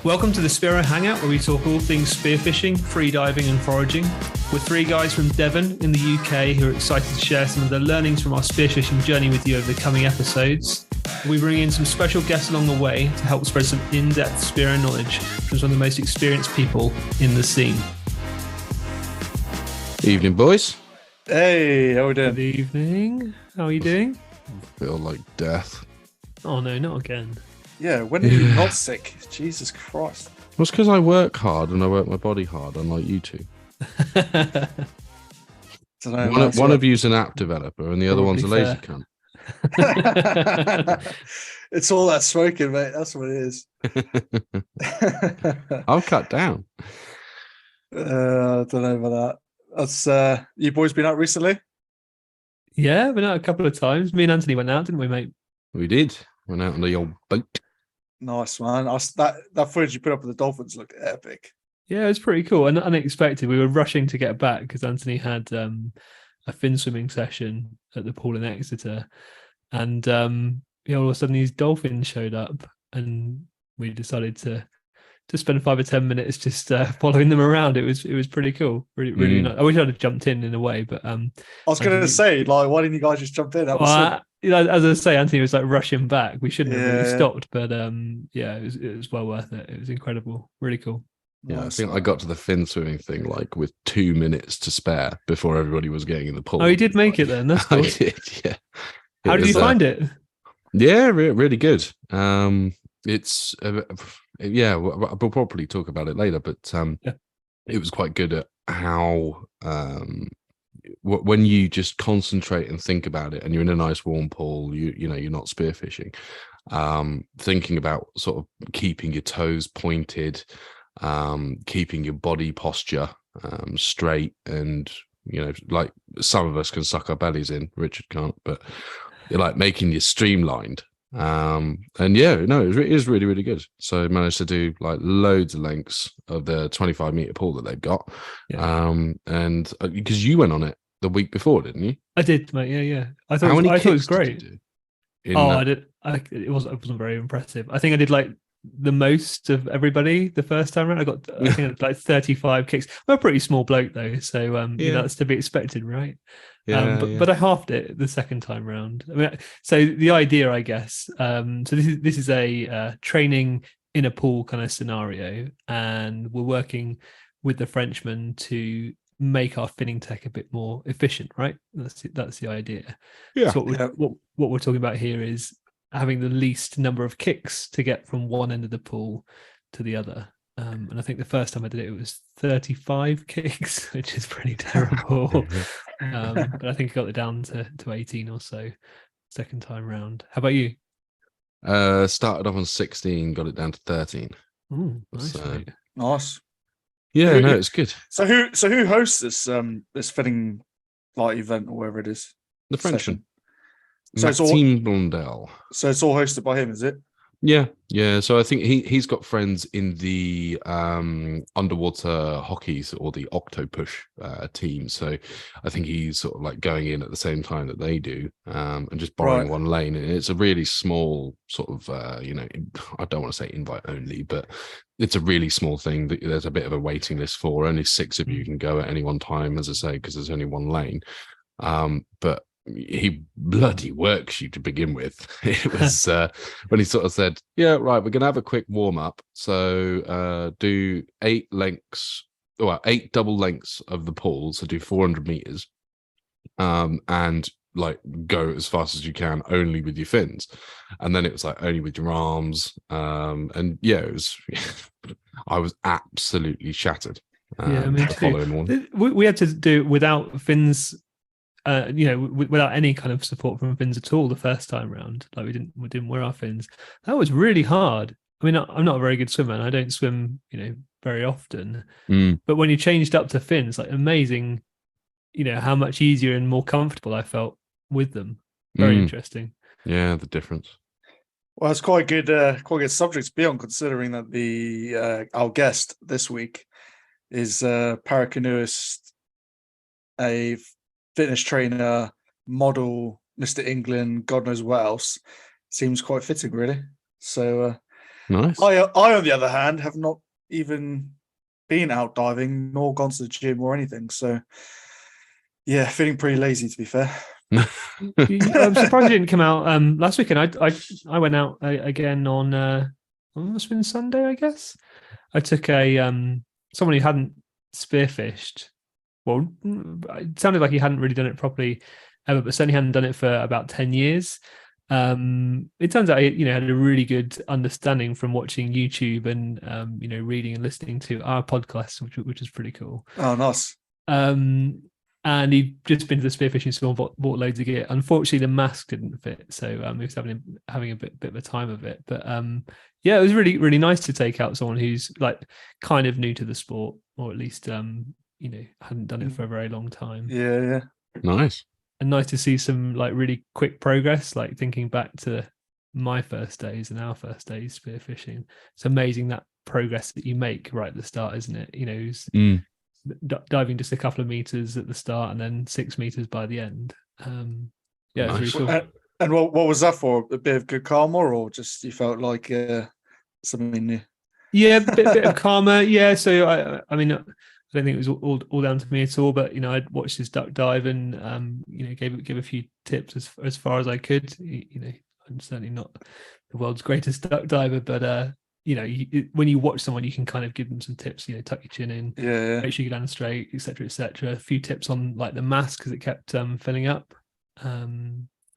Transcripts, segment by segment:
Welcome to the Spearo Hangout, where we talk all things spearfishing, freediving and foraging. We're three guys from Devon in the UK who are excited to share some of the learnings from our spearfishing journey with you over the coming episodes. We bring in some special guests along the way to help spread some in-depth Spearo knowledge from some of the most experienced people in the scene. Evening, boys. Hey, how are we doing? Good evening. How are you doing? Feel like death. Oh no, not again. Yeah, when are you not sick? Jesus Christ. Well, it's because I work hard and I work my body hard, unlike you two. One of you's an app developer and the other one's a lazy cunt. It's all that smoking, mate. That's what it is. I've cut down. I don't know about that. That's you boys been out recently? Yeah, been out a couple of times. Me and Anthony went out, didn't we, mate? We did. Went out on the old boat. Nice, man. That footage you put up of the dolphins looked epic. Yeah, it was pretty cool and unexpected. We were rushing to get back because Anthony had a fin swimming session at the pool in Exeter, and all of a sudden these dolphins showed up, and we decided to spend 5 or 10 minutes just following them around. It was pretty cool, really nice. I wish I'd have jumped in a way, but I was going to say, like, why didn't you guys just jump in? That was as I say, Anthony was like rushing back. We shouldn't have really stopped, but it was well worth it. It was incredible, really cool. Yeah, nice. I think I got to the fin swimming thing like with 2 minutes to spare before everybody was getting in the pool. Oh, you did make it then? That's cool. I did, yeah. How did you find it? Yeah, really good. It's we'll probably talk about it later, but it was quite good at how when you just concentrate and think about it, and you're in a nice warm pool, you know you're not spearfishing, thinking about sort of keeping your toes pointed, keeping your body posture straight, and like some of us can suck our bellies in, Richard can't, but like making you streamlined. It is really, really good. So I managed to do like loads of lengths of the 25-meter pool that they've got. And because you went on it the week before, didn't you? I did, mate. Yeah. I thought it was great. I did. It wasn't very impressive. I think I did like the most of everybody the first time around. I think like 35 kicks. I'm a pretty small bloke though, so that's to be expected, right? But I halved it the second time round. I mean, so the idea, I guess, so this is a training in a pool kind of scenario, and we're working with the Frenchman to make our finning tech a bit more efficient, right? That's the idea. Yeah. So what we're talking about here is having the least number of kicks to get from one end of the pool to the other. And I think the first time I did it was 35 kicks, which is pretty terrible. But I think I got it down to 18 or so second time round. How about you? Started off on 16, got it down to 13. Ooh, nice. Nice. Yeah, no, it's good. So who hosts this fitting like event or whatever it is? The Frenchman. So Maxime Blondel. So it's all hosted by him, is it? Yeah. So I think he's got friends in the underwater hockeys or the octopush team. So I think he's sort of like going in at the same time that they do, and just borrowing one lane. And it's a really small sort of I don't want to say invite only, but it's a really small thing that there's a bit of a waiting list for. Only 6 of you can go at any one time, as I say, because there's only one lane. But he bloody works you to begin with. It was when he sort of said, yeah, right, we're gonna have a quick warm-up, so do 8 double lengths of the pool, so do 400 meters, and like go as fast as you can only with your fins, and then it was like only with your arms, and it was I was absolutely shattered. The following morning we had to do it without fins, without any kind of support from fins at all the first time round. Like we didn't wear our fins. That was really hard. I mean, I'm not a very good swimmer, and I don't swim, very often. But when you changed up to fins, like amazing, how much easier and more comfortable I felt with them. Very interesting. Yeah, the difference. Well, it's quite good subject to be on, considering that the our guest this week is paracanoeist, a fitness trainer, model, Mr. England, God knows what else. Seems quite fitting, really. So Nice. I on the other hand, have not even been out diving nor gone to the gym or anything. So, yeah, feeling pretty lazy, to be fair. I'm surprised you didn't come out last weekend. I went out again on must have been Sunday, I guess. I took a someone who hadn't spearfished. Well, it sounded like he hadn't really done it properly ever, but certainly hadn't done it for about 10 years. It turns out he, had a really good understanding from watching YouTube and reading and listening to our podcast, which is pretty cool. Oh, nice. And he'd just been to the spearfishing school and bought loads of gear. Unfortunately, the mask didn't fit, so he was having a bit of a time of it. But yeah, it was really, really nice to take out someone who's like kind of new to the sport, or at least hadn't done it for a very long time. Yeah. Nice. And nice to see some like really quick progress. Like thinking back to my first days and our first days spearfishing, it's amazing that progress that you make right at the start, isn't it? Diving just a couple of meters at the start and then 6 meters by the end. Yeah, Nice. it's really cool. And what was that for? A bit of good karma, or just you felt like something new? Yeah, bit of karma. Yeah, so I mean, I don't think it was all down to me at all. But I'd watched his duck dive and gave a few tips as far as I could. I'm certainly not the world's greatest duck diver, but when you watch someone, you can kind of give them some tips. Tuck your chin in, make sure you land straight, etc., etc. A few tips on like the mask because it kept filling up.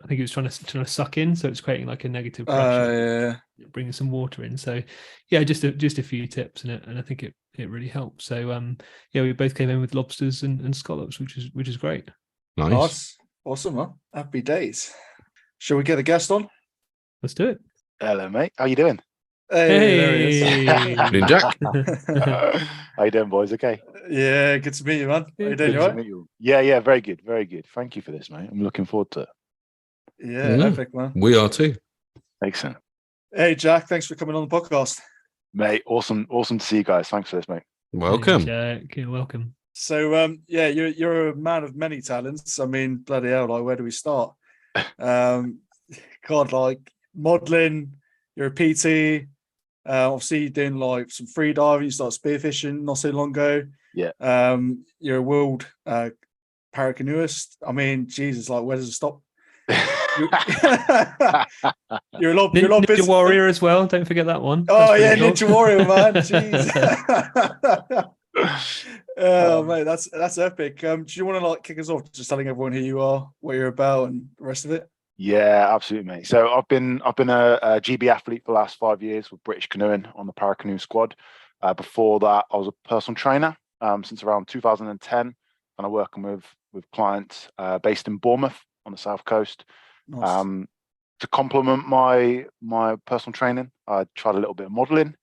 I think it was trying to suck in, so it's creating like a negative pressure, bringing some water in. So yeah, just a few tips in it, and I think it really helped. So we both came in with lobsters and scallops, which is great. Nice, awesome, huh? Happy days. Shall we get the guest on? Let's do it. Hello, mate. How you doing? Hey. There he is. Jack. How you doing, boys? Okay. Yeah, good to meet you, man. How you doing? Good to meet you. Yeah, very good, very good. Thank you for this, mate. I'm looking forward to it. Yeah, epic, man. We are too. Excellent. Hey, Jack, thanks for coming on the podcast. Mate, awesome to see you guys. Thanks for this, mate. Welcome. Hey, Jack. You're welcome. So, you're a man of many talents. I mean, bloody hell, like, where do we start? God, like, modelling, you're a PT, obviously you're doing, like, some free diving, you started spearfishing not so long ago. Yeah. You're a world paracanoeist. I mean, Jesus, like, where does it stop? You're a lot Ninja busy. Warrior as well. Don't forget that one. Oh yeah, cool. Ninja Warrior, man. Jeez. Oh mate, that's epic. Do you want to like kick us off, just telling everyone who you are, what you're about, and the rest of it? Yeah, absolutely, mate. So I've been a GB athlete for the last 5 years with British Canoeing on the Paracanoe squad. Before that, I was a personal trainer since around 2010, and I'm working with clients based in Bournemouth on the south coast. Nice. To complement my personal training, I tried a little bit of modelling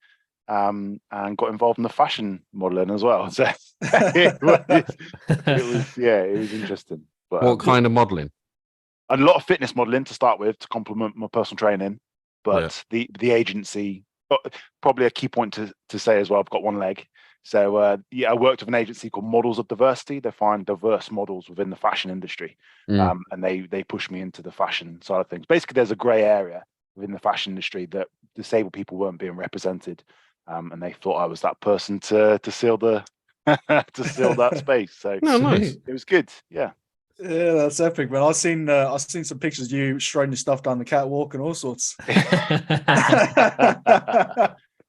and got involved in the fashion modelling as well. So it was interesting. But, what kind of modelling? A lot of fitness modelling to start with to complement my personal training. But the agency, probably a key point to say as well, I've got one leg. So I worked with an agency called Models of Diversity. They find diverse models within the fashion industry, and they push me into the fashion side of things. Basically, there's a grey area within the fashion industry that disabled people weren't being represented, and they thought I was that person to seal the to seal that space. So nice. It was good. Yeah. Yeah, that's epic, man. I've seen some pictures of you strolling your stuff down the catwalk and all sorts.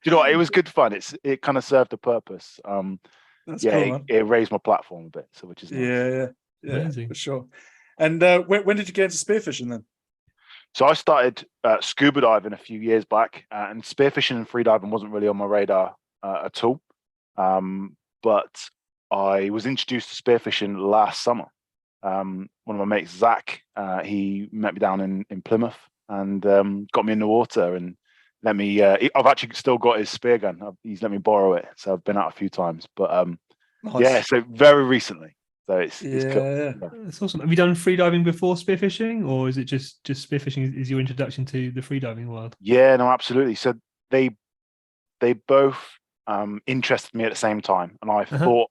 Do you know what? It was good fun. It kind of served a purpose. That's cool, it raised my platform a bit, so which is nice. Yeah, for sure. And when did you get into spearfishing then? So I started scuba diving a few years back, and spearfishing and freediving wasn't really on my radar at all. But I was introduced to spearfishing last summer. One of my mates, Zach, he met me down in Plymouth and got me in the water and let me. I've actually still got his spear gun. He's let me borrow it, so I've been out a few times. But nice. So very recently. So it's cool. Yeah. That's awesome. Have you done freediving before spearfishing, or is it just spearfishing is your introduction to the freediving world? Yeah, no, absolutely. So they both interested me at the same time, and I thought,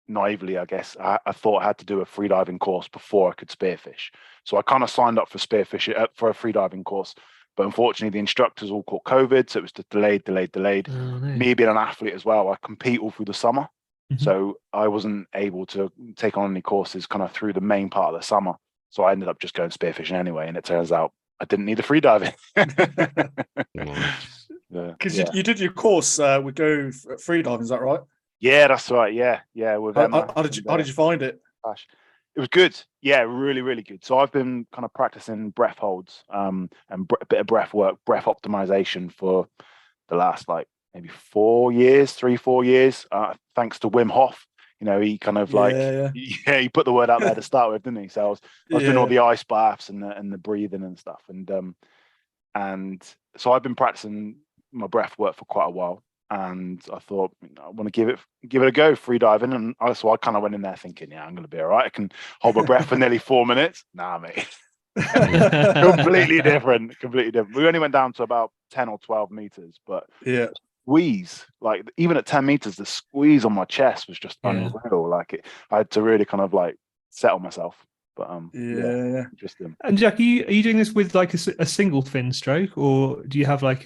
naively, I guess, I thought I had to do a freediving course before I could spearfish. So I kind of signed up for spearfishing for a freediving course But unfortunately, the instructors all caught COVID, so it was just delayed. Oh, no. Me being an athlete as well, I compete all through the summer, so I wasn't able to take on any courses kind of through the main part of the summer. So I ended up just going spearfishing anyway, and it turns out I didn't need the free diving. Because you did your course with Go Free Diving, is that right? Yeah, that's right. Yeah. With Emma. How did you find it? Gosh, it was good. Yeah, really, really good. So I've been kind of practicing breath holds, and a bit of breath work, breath optimization for the last like maybe 4 years, 3-4 years. Thanks to Wim Hof. You know, he kind of he put the word out there to start with, didn't he? So I was doing all the ice baths and the breathing and stuff, and so I've been practicing my breath work for quite a while. And I thought, I want to give it a go, free diving. And so I kind of went in there thinking, yeah, I'm going to be all right. I can hold my breath for nearly 4 minutes. Nah, mate. Completely different. We only went down to about 10 or 12 meters, but squeeze, like even at 10 meters, the squeeze on my chest was just unreal. Like I had to really kind of like settle myself. But interesting. And Jack, are you doing this with like a single fin stroke, or do you have like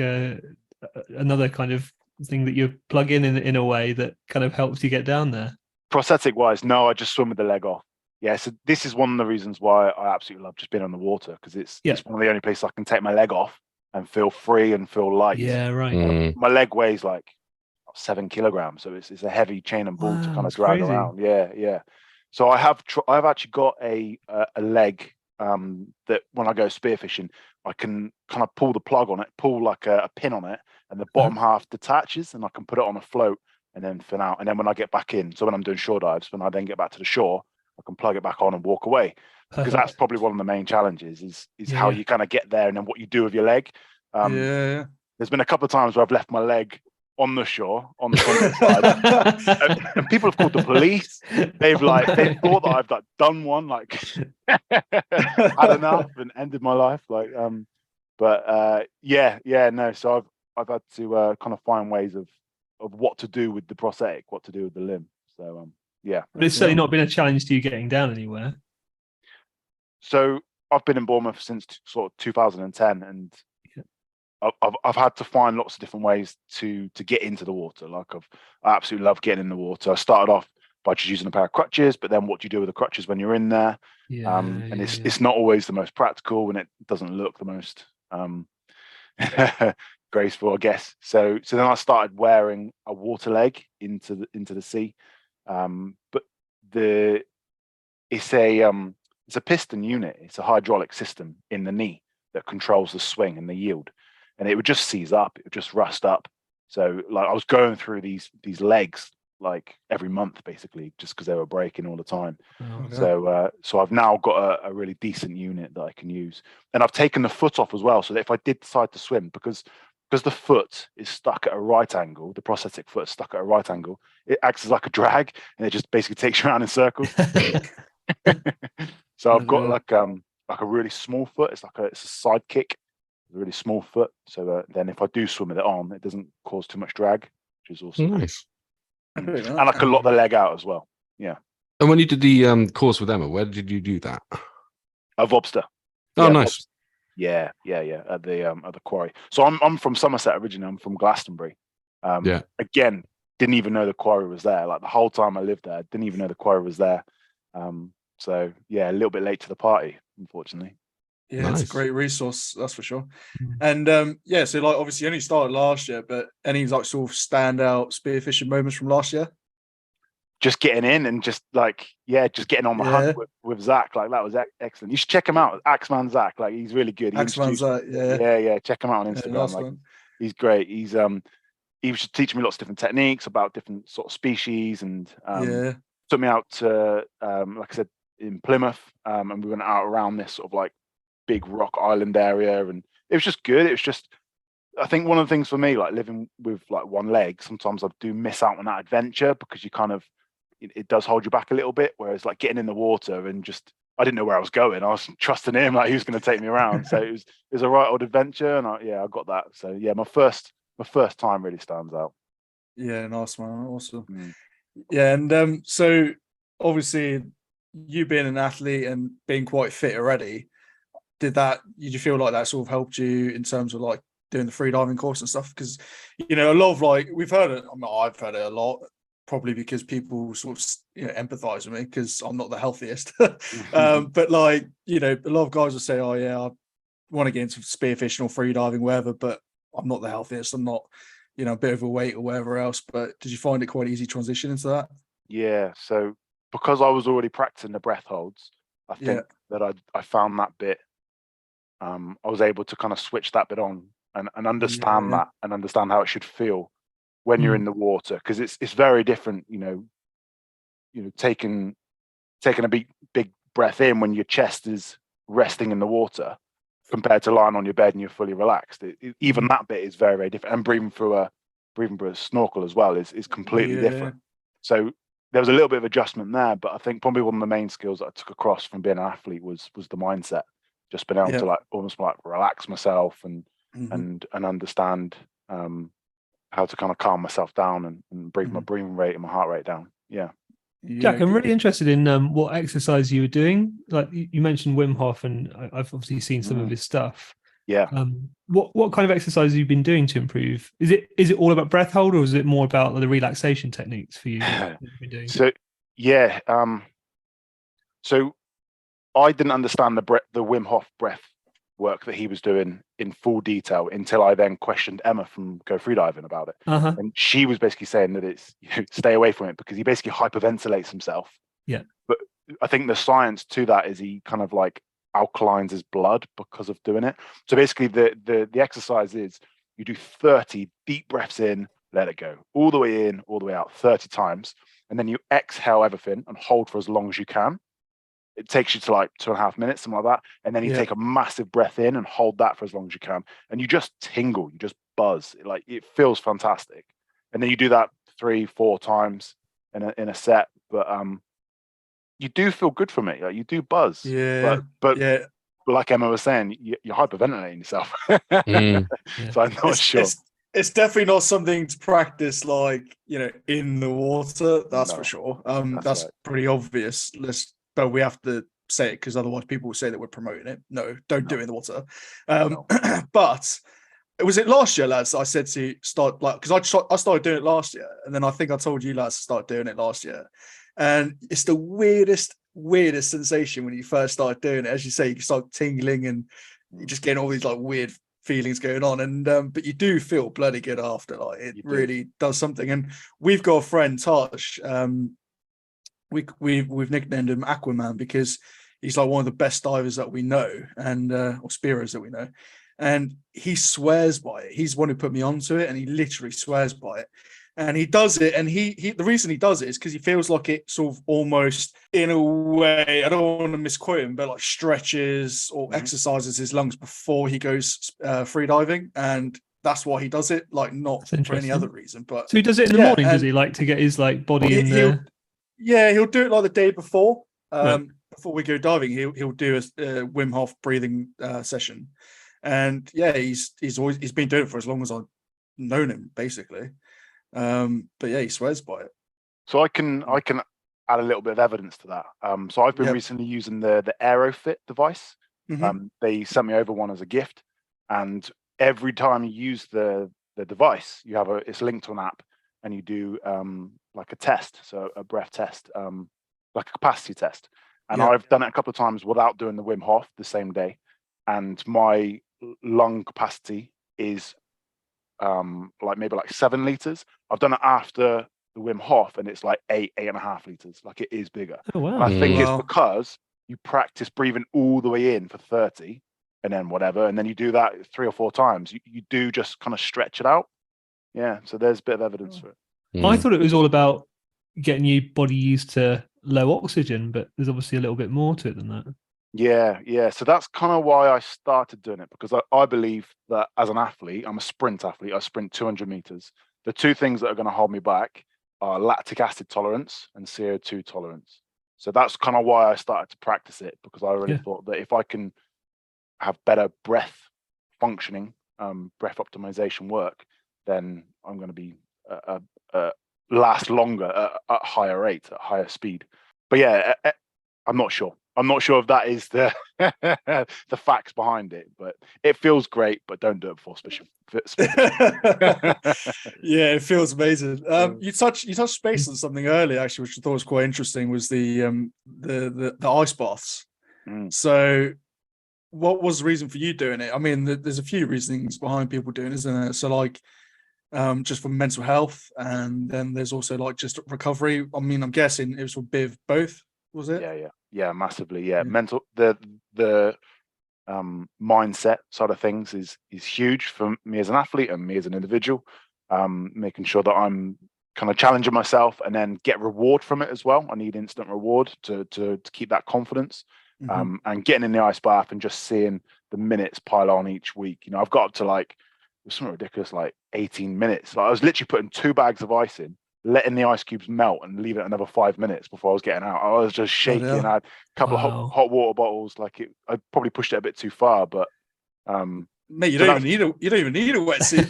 another kind of thing that you plug in a way that kind of helps you get down there? Prosthetic wise, no, I just swim with the leg off. Yeah, so this is one of the reasons why I absolutely love just being on the water, because it's one of the only places I can take my leg off and feel free and feel light. Yeah, right. My leg weighs like 7 kilograms, so it's a heavy chain and ball to kind of drag around. Yeah. So I've actually got a leg that when I go spearfishing, I can kind of pull the plug on it, pull like a pin on it, and the bottom half detaches, and I can put it on a float and then fin out. And then when I get back in, so when I'm doing shore dives, when I then get back to the shore, I can plug it back on and walk away. Because that's probably one of the main challenges is how you kind of get there and then what you do with your leg. There's been a couple of times where I've left my leg on the shore, on the side, and people have called the police. They've thought that I've like done one, like had enough and ended my life. Like, no. So I've had to kind of find ways of what to do with the prosthetic, what to do with the limb. So but it's certainly not been a challenge to you getting down anywhere. So I've been in Bournemouth since sort of 2010, and I've had to find lots of different ways to get into the water. Like I absolutely love getting in the water. I started off by just using a pair of crutches, but then what do you do with the crutches when you're in there? It's not always the most practical, and it doesn't look the most graceful, I guess. So then I started wearing a water leg into the sea, but it's a piston unit. It's a hydraulic system in the knee that controls the swing and the yield, and it would just seize up. It would just rust up. So like I was going through these legs like every month basically, just because they were breaking all the time. So I've now got a really decent unit that I can use, and I've taken the foot off as well, so that if I did decide to swim, because the foot is stuck at a right angle, the prosthetic foot is stuck at a right angle, it acts as like a drag, and it just basically takes you around in circles. So I've got like a really small foot. It's a sidekick, a really small foot. So then if I do swim with it on, it doesn't cause too much drag, which is awesome. Nice. And I can lock the leg out as well. Yeah. And when you did the course with Emma, where did you do that? At Vobster. Oh, nice. Vobster. Yeah. At the quarry. So I'm from Somerset originally. I'm from Glastonbury. Again, didn't even know the quarry was there. Like the whole time I lived there, didn't even know the quarry was there. So yeah, a little bit late to the party, unfortunately. Yeah, nice. It's a great resource, that's for sure. And so like obviously you only started last year, but any like sort of standout spearfishing moments from last year? Just getting in and just getting on the hunt with Zach. Like that was excellent. You should check him out, Axeman Zach. Like he's really good. Axeman Zach, check him out on Instagram. He's great. He was teaching me lots of different techniques about different sort of species, and took me out to like I said, in Plymouth, and we went out around this sort of like big rock island area, and it was just good. It was just, I think one of the things for me, like living with like one leg, sometimes I do miss out on that adventure, because you kind of, it does hold you back a little bit, whereas like getting in the water and just, I didn't know where I was going. I was trusting him, like he was going to take me around. So it was a right old adventure, and I got that. So yeah, my first time really stands out. Yeah, nice, man. Awesome. Yeah, and so obviously you being an athlete and being quite fit already, did you feel like that sort of helped you in terms of like doing the freediving course and stuff? Because, a lot of like, we've heard it, I've heard it a lot, probably because people sort of, empathize with me because I'm not the healthiest. But like, a lot of guys will say, oh yeah, I want to get into spearfishing or freediving, whatever, but I'm not the healthiest. I'm not, a bit overweight or whatever else. But did you find it quite easy transition into that? Yeah. So because I was already practicing the breath holds, I think that I found that bit, I was able to kind of switch that bit on and understand that and understand how it should feel when you're in the water, because it's very different, taking a big breath in when your chest is resting in the water compared to lying on your bed and you're fully relaxed. Even that bit is very, very different, and breathing through a snorkel as well is completely different. So there was a little bit of adjustment there, but I think probably one of the main skills that I took across from being an athlete was the mindset. Just being able to like almost like relax myself and understand how to kind of calm myself down and bring my breathing rate and my heart rate down. Yeah. Jack, I'm really interested in what exercise you were doing. Like you mentioned Wim Hof, and I've obviously seen some of his stuff. Yeah. What kind of exercise have you been doing to improve? Is it all about breath hold, or is it more about the relaxation techniques for you that you've been doing? So yeah. So I didn't understand the Wim Hof breath work that he was doing in full detail until I then questioned Emma from Go Freediving about it. And she was basically saying that it's stay away from it because he basically hyperventilates himself. Yeah. But I think the science to that is he kind of like alkalines his blood because of doing it. So basically the exercise is you do 30 deep breaths in, let it go, all the way in, all the way out 30 times. And then you exhale everything and hold for as long as you can. It takes you to like 2.5 minutes, something like that. And then you take a massive breath in and hold that for as long as you can. And you just tingle, you just buzz. It feels fantastic. And then you do that 3-4 times in a set. But you do feel good from it. Like, you do buzz. Yeah. But like Emma was saying, you're hyperventilating yourself. So I'm not sure. It's definitely not something to practice like, in the water. That's for sure. That's right. Pretty obvious. But we have to say it because otherwise people will say that we're promoting it. No, don't do it in the water. But was it last year, lads? I said to start like because I started doing it last year, and then I think I told you lads to start doing it last year. And it's the weirdest sensation when you first start doing it. As you say, you start tingling and you're just getting all these like weird feelings going on, and but you do feel bloody good after. Like it really does something. And we've got a friend, Taj. We've nicknamed him Aquaman because he's like one of the best divers that we know, and or spearers that we know, and he swears by it. He's the one who put me onto it, and he literally swears by it. And he does it, and he the reason he does it is because he feels like it sort of almost, in a way, I don't want to misquote him, but like stretches or exercises his lungs before he goes free diving, and that's why he does it, like not for any other reason. But so he does it in the morning, does he, like to get his like body in the... Yeah, he'll do it like the day before. Before we go diving, he'll do a Wim Hof breathing session, and he's been doing it for as long as I've known him, basically. But he swears by it. So I can add a little bit of evidence to that. So I've been recently using the AeroFit device. They sent me over one as a gift, and every time you use the device, it's linked to an app, and you do like a test, so a breath test, like a capacity test. And I've done it a couple of times without doing the Wim Hof the same day, and my lung capacity is like maybe like 7 liters. I've done it after the Wim Hof, and it's like 8.5 liters. Like it is bigger. Oh wow! And I think it's because you practice breathing all the way in for 30, and then whatever, and then you do that 3 or 4 times. You do just kind of stretch it out. Yeah, so there's a bit of evidence for it. I thought it was all about getting your body used to low oxygen, but there's obviously a little bit more to it than that. Yeah. So that's kind of why I started doing it, because I believe that as an athlete, I'm a sprint athlete. I sprint 200 meters. The 2 things that are going to hold me back are lactic acid tolerance and CO2 tolerance. So that's kind of why I started to practice it, because I really thought that if I can have better breath functioning, breath optimization work, then I'm going to be last longer at higher rate, at higher speed. But I'm not sure. I'm not sure if that is the the facts behind it, but it feels great. But don't do it before special. Yeah, it feels amazing. You touched base on something earlier, actually, which I thought was quite interesting. Was the ice baths. So, what was the reason for you doing it? I mean, there's a few reasons behind people doing it, isn't there? So, like, just for mental health, and then there's also like just recovery. I mean, I'm guessing it was a bit of both. Was it? Yeah, massively. Yeah, mental the mindset side of things is huge for me as an athlete and me as an individual. Making sure that I'm kind of challenging myself and then get reward from it as well. I need instant reward to keep that confidence. And getting in the ice bath and just seeing the minutes pile on each week. You know, I've got up to like, it was something ridiculous, like 18 minutes. Like I was literally putting 2 bags of ice in, letting the ice cubes melt and leave it another 5 minutes before I was getting out. I was just shaking. I had a couple of hot water bottles. Like I probably pushed it a bit too far, but mate, you don't even need a wetsuit.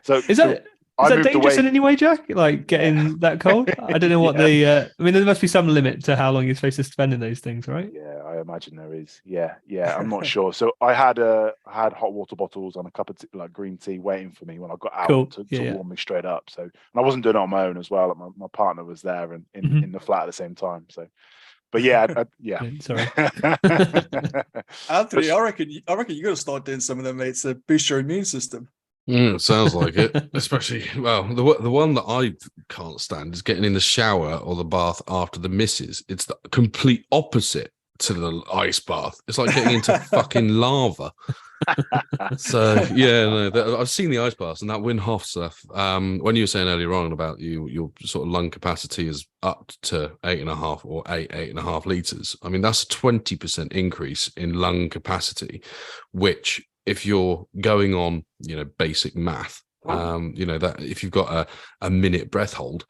So is that dangerous in any way, Jack? Like getting that cold? I don't know what I mean, there must be some limit to how long you're supposed to spend in those things, right? Yeah, I imagine there is. Yeah, I'm not sure. So I had hot water bottles and a cup of like green tea waiting for me when I got out to warm me straight up. So, and I wasn't doing it on my own as well. Like my partner was there and in the flat at the same time. So, but yeah, Sorry, Anthony. I reckon you got to start doing some of them, mate, to boost your immune system. Sounds like it. Especially, well, the one that I can't stand is getting in the shower or the bath after the misses. It's the complete opposite to the ice bath. It's like getting into fucking lava. So yeah, no, I've seen the ice baths and that Wim Hof stuff. When you were saying earlier on about your sort of lung capacity is up to 8.5 or 8.5 liters. I mean, that's a 20% increase in lung capacity, which, if you're going on, basic math, that if you've got a minute breath hold,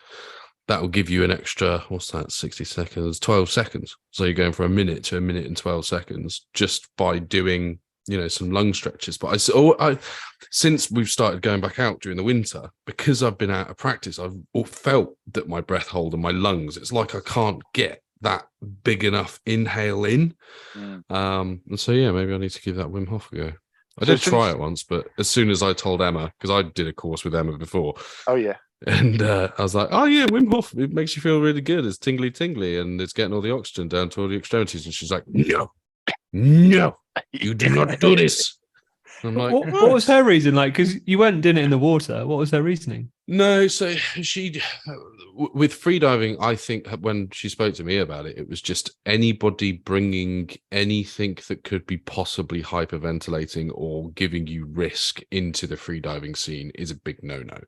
that will give you an extra, what's that, 60 seconds, 12 seconds. So you're going from a minute to a minute and 12 seconds just by doing, some lung stretches. But since we've started going back out during the winter, because I've been out of practice, I've felt that my breath hold and my lungs, it's like I can't get that big enough inhale in. And so, yeah, maybe I need to give that Wim Hof a go. I did try it once, but as soon as I told Emma, because I did a course with Emma before. Oh, yeah. And I was like, oh, yeah, Wim Hof, it makes you feel really good. It's tingly, and it's getting all the oxygen down to all the extremities. And she's like, no, you do not do this. I'm like, what was her reason? Like, because you weren't doing it in the water. What was her reasoning? No, so she, with freediving, I think when she spoke to me about it, it was just anybody bringing anything that could be possibly hyperventilating or giving you risk into the freediving scene is a big no-no.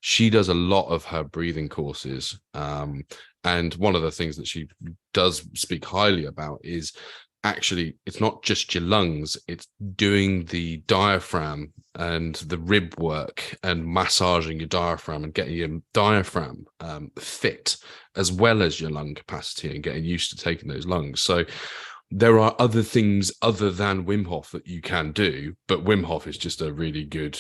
She does a lot of her breathing courses. And one of the things that she does speak highly about is actually, it's not just your lungs, it's doing the diaphragm and the rib work and massaging your diaphragm and getting your diaphragm fit, as well as your lung capacity and getting used to taking those lungs. So there are other things other than Wim Hof that you can do, but Wim Hof is just a really good,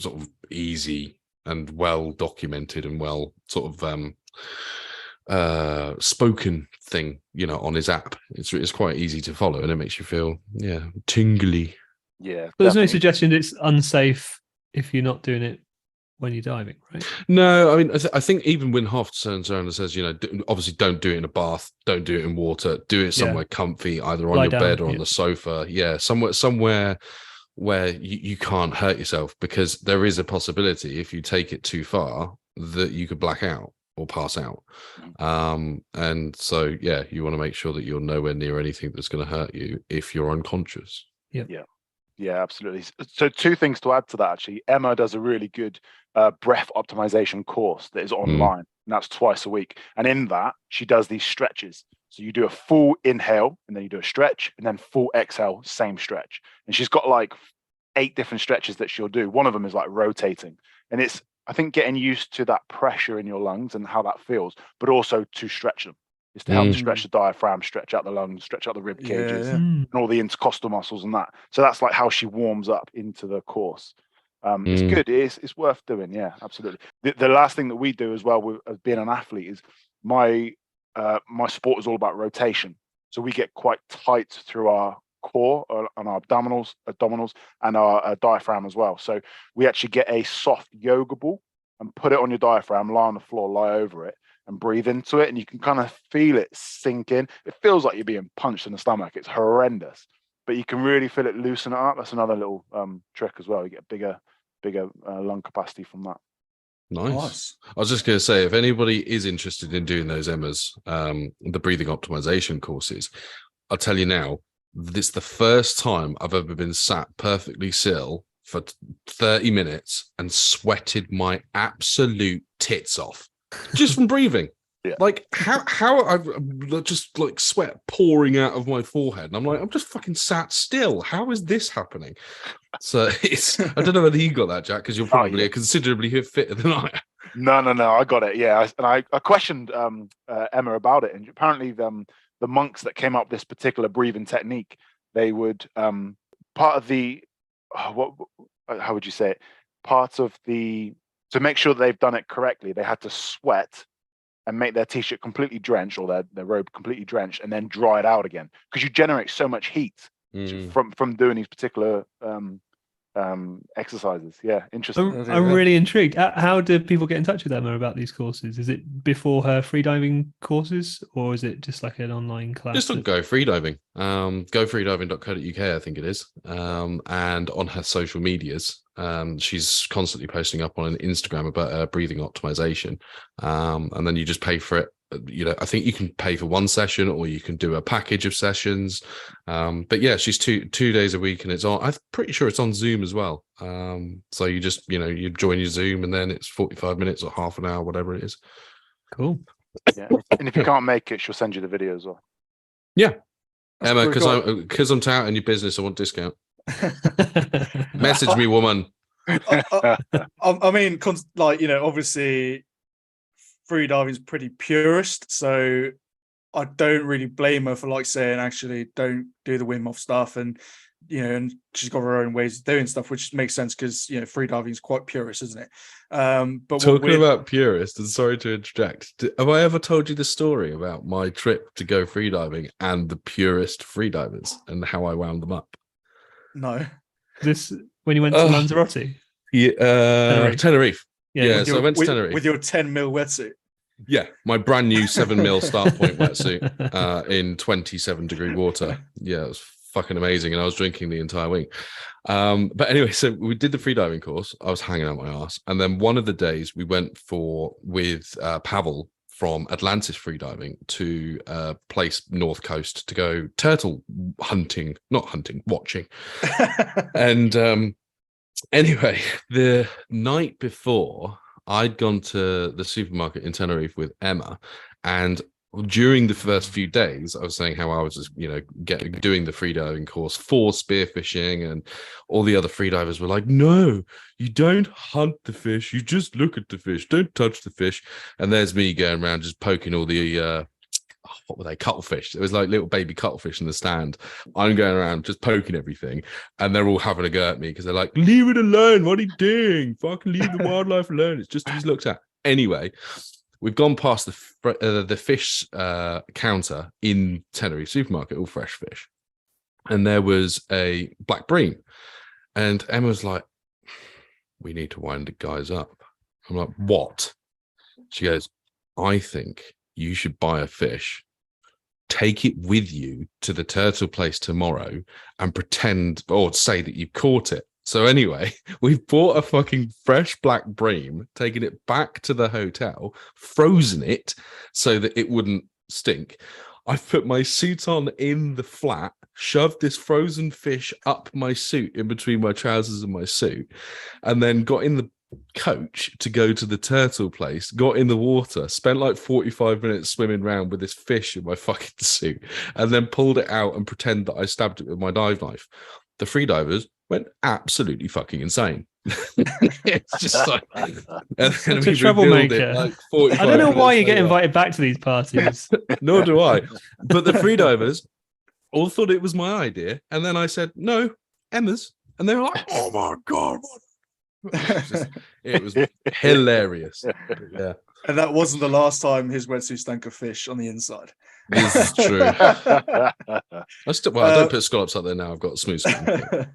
sort of easy and well documented and well sort of spoken thing, on his app. It's quite easy to follow and it makes you feel tingly. Yeah, but there's no suggestion that it's unsafe if you're not doing it when you're diving, right? No, I mean, I think even Wim Hof turns around and says, obviously don't do it in a bath, don't do it in water, do it somewhere comfy, either on your bed or on the sofa. Yeah, somewhere where you can't hurt yourself, because there is a possibility if you take it too far that you could black out or pass out. And so, you want to make sure that you're nowhere near anything that's going to hurt you if you're unconscious. Yeah, absolutely. So 2 things to add to that, actually. Emma does a really good breath optimization course that is online, and that's twice a week. And in that, she does these stretches. So you do a full inhale, and then you do a stretch, and then full exhale, same stretch. And she's got like 8 different stretches that she'll do. One of them is like rotating. And it's, I think, getting used to that pressure in your lungs and how that feels, but also to stretch them. Is to help stretch the diaphragm, stretch out the lungs, stretch out the rib cages, and all the intercostal muscles and that. So that's like how she warms up into the course. It's good. It's worth doing. Yeah, absolutely. The last thing that we do as well with being an athlete is my my sport is all about rotation. So we get quite tight through our core and our abdominals and our diaphragm as well. So we actually get a soft yoga ball and put it on your diaphragm, lie on the floor, lie over it, and breathe into it. And you can kind of feel it sink in. It feels like you're being punched in the stomach. It's horrendous, but you can really feel it loosen it up. That's another little trick as well. You get bigger lung capacity from that. Nice. I was just going to say, if anybody is interested in doing those Emma's, the breathing optimization courses, I'll tell you now, this is the first time I've ever been sat perfectly still for 30 minutes and sweated my absolute tits off just from breathing. Yeah. Like how I've just like sweat pouring out of my forehead, and I'm like, I'm just fucking sat still. How is this happening? So it's I don't know whether you got that, Jack, because you're probably considerably fitter than I am. No, I got it. Yeah, I questioned Emma about it, and apparently the monks that came up with this particular breathing technique, they would part of the how would you say it? Part of the to make sure they've done it correctly, they had to sweat and make their t-shirt completely drenched or their robe completely drenched and then dry it out again, because you generate so much heat from doing these particular exercises. Yeah, interesting. I'm really intrigued. How do people get in touch with Emma about these courses? Is it before her freediving courses, or is it just like an online class? Just on Go Freediving. GoFreediving.co.uk, I think it is. And on her social medias, she's constantly posting up on an Instagram about breathing optimization. And then you just pay for it. You know, I think you can pay for one session or you can do a package of sessions. But yeah, she's two days a week, and it's on, I'm pretty sure it's on Zoom as well. So you just, you join your Zoom and then it's 45 minutes or half an hour, whatever it is. Cool. Yeah. And if you can't make it, she'll send you the video as well. Yeah. That's Emma, because I'm touting your business, I want discount. Message me, woman. I mean, obviously freediving is pretty purist, so I don't really blame her for saying actually don't do the Wim Hof stuff, and and she's got her own ways of doing stuff, which makes sense because freediving is quite purist, isn't it? But talking about purist, and sorry to interject, have I ever told you the story about my trip to go freediving and the purist freedivers and how I wound them up? No. This when you went to Lanzarote? Yeah, Tenerife. Yeah, so I went to Tenerife with your 10 mil wetsuit. Yeah, my brand new 7 mil start point wetsuit in 27-degree water. Yeah, it was fucking amazing, and I was drinking the entire week. But anyway, so we did the freediving course. I was hanging out my ass, and then one of the days we went with Pavel from Atlantis Freediving to a place north coast to go turtle hunting, not hunting, watching. And anyway, the night before, I'd gone to the supermarket in Tenerife with Emma, and during the first few days, I was saying how I was just, doing the freediving course for spearfishing, and all the other freedivers were like, no, you don't hunt the fish, you just look at the fish, don't touch the fish. And there's me going around just poking all the what were they, cuttlefish? It was like little baby cuttlefish in the stand. I'm going around just poking everything, and they're all having a go at me because they're like, leave it alone, what are you doing? Fucking leave the wildlife alone, it's just to be looked at. Anyway, we've gone past the fish counter in Tenerife supermarket, all fresh fish, and there was a black bream, and Emma was like, we need to wind the guys up. I'm like, what? She goes, I think you should buy a fish, take it with you to the turtle place tomorrow, and pretend or say that you caught it. So anyway, we've bought a fucking fresh black bream, taken it back to the hotel, frozen it so that it wouldn't stink. I've put my suit on in the flat, shoved this frozen fish up my suit in between my trousers and my suit, and then got in the coach to go to the turtle place, got in the water, spent like 45 minutes swimming around with this fish in my fucking suit, and then pulled it out and pretend that I stabbed it with my dive knife. The freedivers went absolutely fucking insane. It's just like, and such a troublemaker. I don't know why you get invited back to these parties. Nor do I. But the freedivers all thought it was my idea, and then I said, no, Emma's, and they were like, oh my god, what? It was hilarious. Yeah. And that wasn't the last time his wetsuit stank of fish on the inside. This is true. I don't put scallops up there now. I've got smooth skin.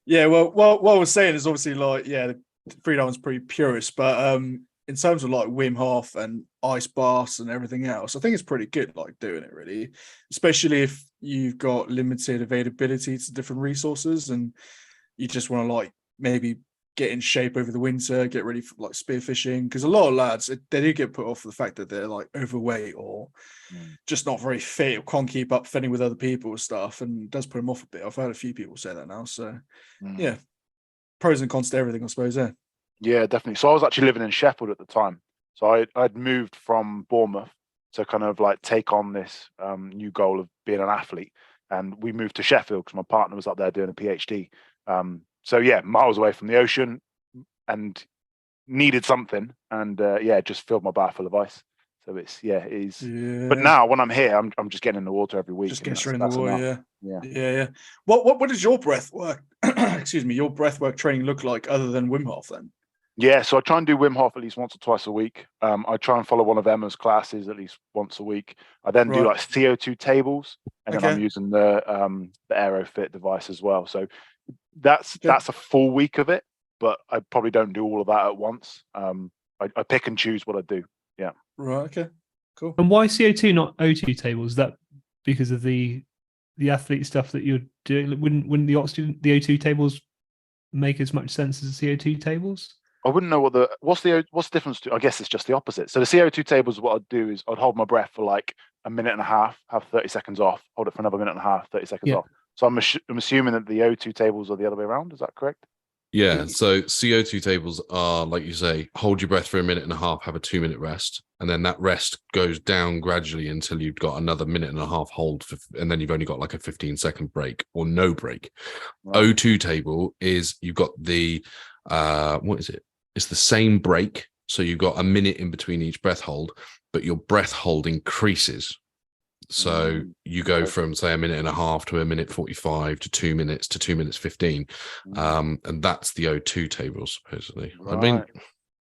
Yeah, well, what I was saying is obviously like, yeah, the freedive one's pretty purist, but in terms of like Wim Hof and ice baths and everything else, I think it's pretty good like doing it really, especially if you've got limited availability to different resources and you just want to like maybe get in shape over the winter, get ready for like spearfishing, because a lot of lads they do get put off for the fact that they're like overweight or just not very fit or can't keep up fending with other people and stuff, and it does put them off a bit. I've heard a few people say that now, so yeah, pros and cons to everything, I suppose. Yeah, definitely. So I was actually living in Sheffield at the time, so I'd moved from Bournemouth to kind of like take on this new goal of being an athlete, and we moved to Sheffield because my partner was up there doing a PhD. So yeah, miles away from the ocean, and needed something, and just filled my bath full of ice. So it is. Yeah. But now when I'm here, I'm just getting in the water every week. Just get straight in the water. Yeah. Yeah. What does your breath work? Excuse me, your breath work training look like other than Wim Hof then? Yeah, so I try and do Wim Hof at least once or twice a week. I try and follow one of Emma's classes at least once a week. I then do like CO2 tables, and then I'm using the AeroFit device as well. So that's a full week of it, but I probably don't do all of that at once. I pick and choose what I do. Yeah. Right. Okay. Cool. And why CO2 not O2 tables? Is that because of the athlete stuff that you're doing? Wouldn't the O2 tables make as much sense as the CO2 tables? I wouldn't know what's the difference to. I guess it's just the opposite. So the CO2 tables, what I'd do is I'd hold my breath for like a minute and a half, have 30 seconds off, hold it for another minute and a half, 30 seconds off. So I'm assuming that the O2 tables are the other way around. Is that correct? Yeah. So CO2 tables are, like you say, hold your breath for a minute and a half, have a 2-minute rest, and then that rest goes down gradually until you've got another minute and a half hold, and then you've only got like a 15-second break or no break. Right. O2 table is you've got the what is it? It's the same break. So you've got a minute in between each breath hold, but your breath hold increases. So you go from, say, a minute and a half to a minute 45 to 2 minutes to 2 minutes 15. And that's the O2 table, supposedly. Right. I mean,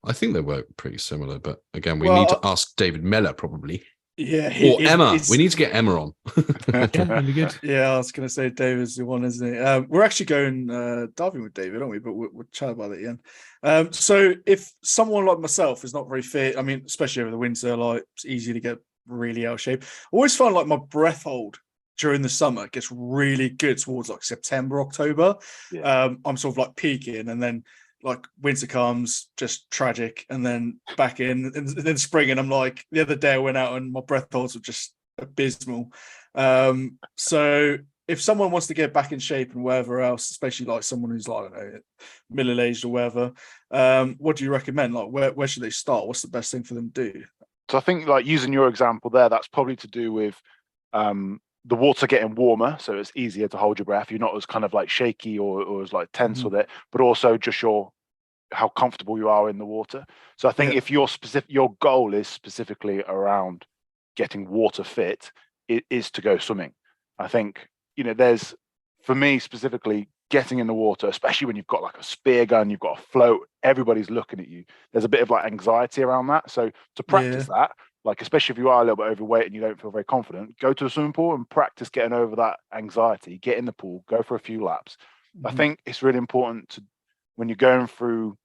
I think they work pretty similar, but again, we need to ask David Meller probably. Yeah. Or Emma. We need to get Emma on. That'd be good. Yeah, I was going to say David's the one, isn't he? We're actually going diving with David, aren't we? But we'll chat about it again. So if someone like myself is not very fit, I mean, especially over the winter, like it's easy to get really out of shape. I always find like my breath hold during the summer gets really good towards like September, October. Yeah. I'm sort of like peaking, and then like winter comes, just tragic, and then back in, and then spring, and I'm like, the other day I went out and my breath holds were just abysmal. So if someone wants to get back in shape and wherever else, especially like someone who's like, I don't know, middle-aged or whatever, what do you recommend? Like where should they start? What's the best thing for them to do? So I think like using your example there, that's probably to do with the water getting warmer, so it's easier to hold your breath. You're not as kind of like shaky or as like tense with it, but also just how comfortable you are in the water. So I think if your goal is specifically around getting water fit, it is to go swimming. I think, there's, for me specifically, getting in the water, especially when you've got like a spear gun, you've got a float, everybody's looking at you. There's a bit of like anxiety around that. So to practice that, like, especially if you are a little bit overweight and you don't feel very confident, go to a swimming pool and practice getting over that anxiety, get in the pool, go for a few laps. I think it's really important to, when you're going through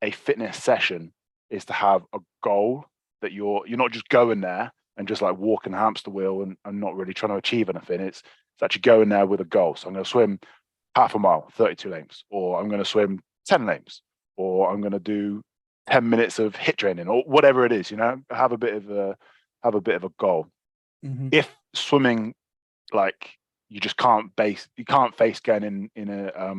a fitness session, is to have a goal that you're not just going there and just like walking hamster wheel and not really trying to achieve anything. It's actually going there with a goal. So I'm going to swim half a mile, 32 lanes, or I'm going to swim 10 lanes, or I'm going to do 10 minutes of HIIT training, or whatever it is. Have a bit of a goal. If swimming, like, you just can't face going in a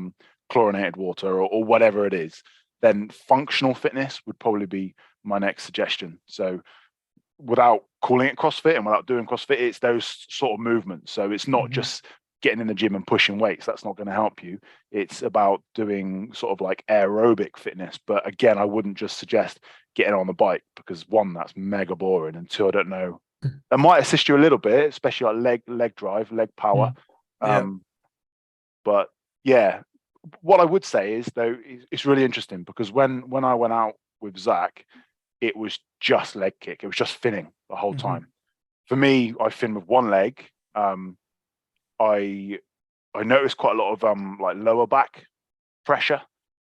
chlorinated water or whatever it is, then functional fitness would probably be my next suggestion. So without calling it CrossFit and without doing CrossFit, it's those sort of movements. So it's not just getting in the gym and pushing weights. That's not going to help you. It's about doing sort of like aerobic fitness. But again, I wouldn't just suggest getting on the bike, because one, that's mega boring, and two, I don't know. That might assist you a little bit, especially like leg drive, leg power. But yeah, what I would say is, though, it's really interesting, because when I went out with Zach, it was just leg kick. It was just finning the whole time. For me, I fin with one leg. I noticed quite a lot of like lower back pressure.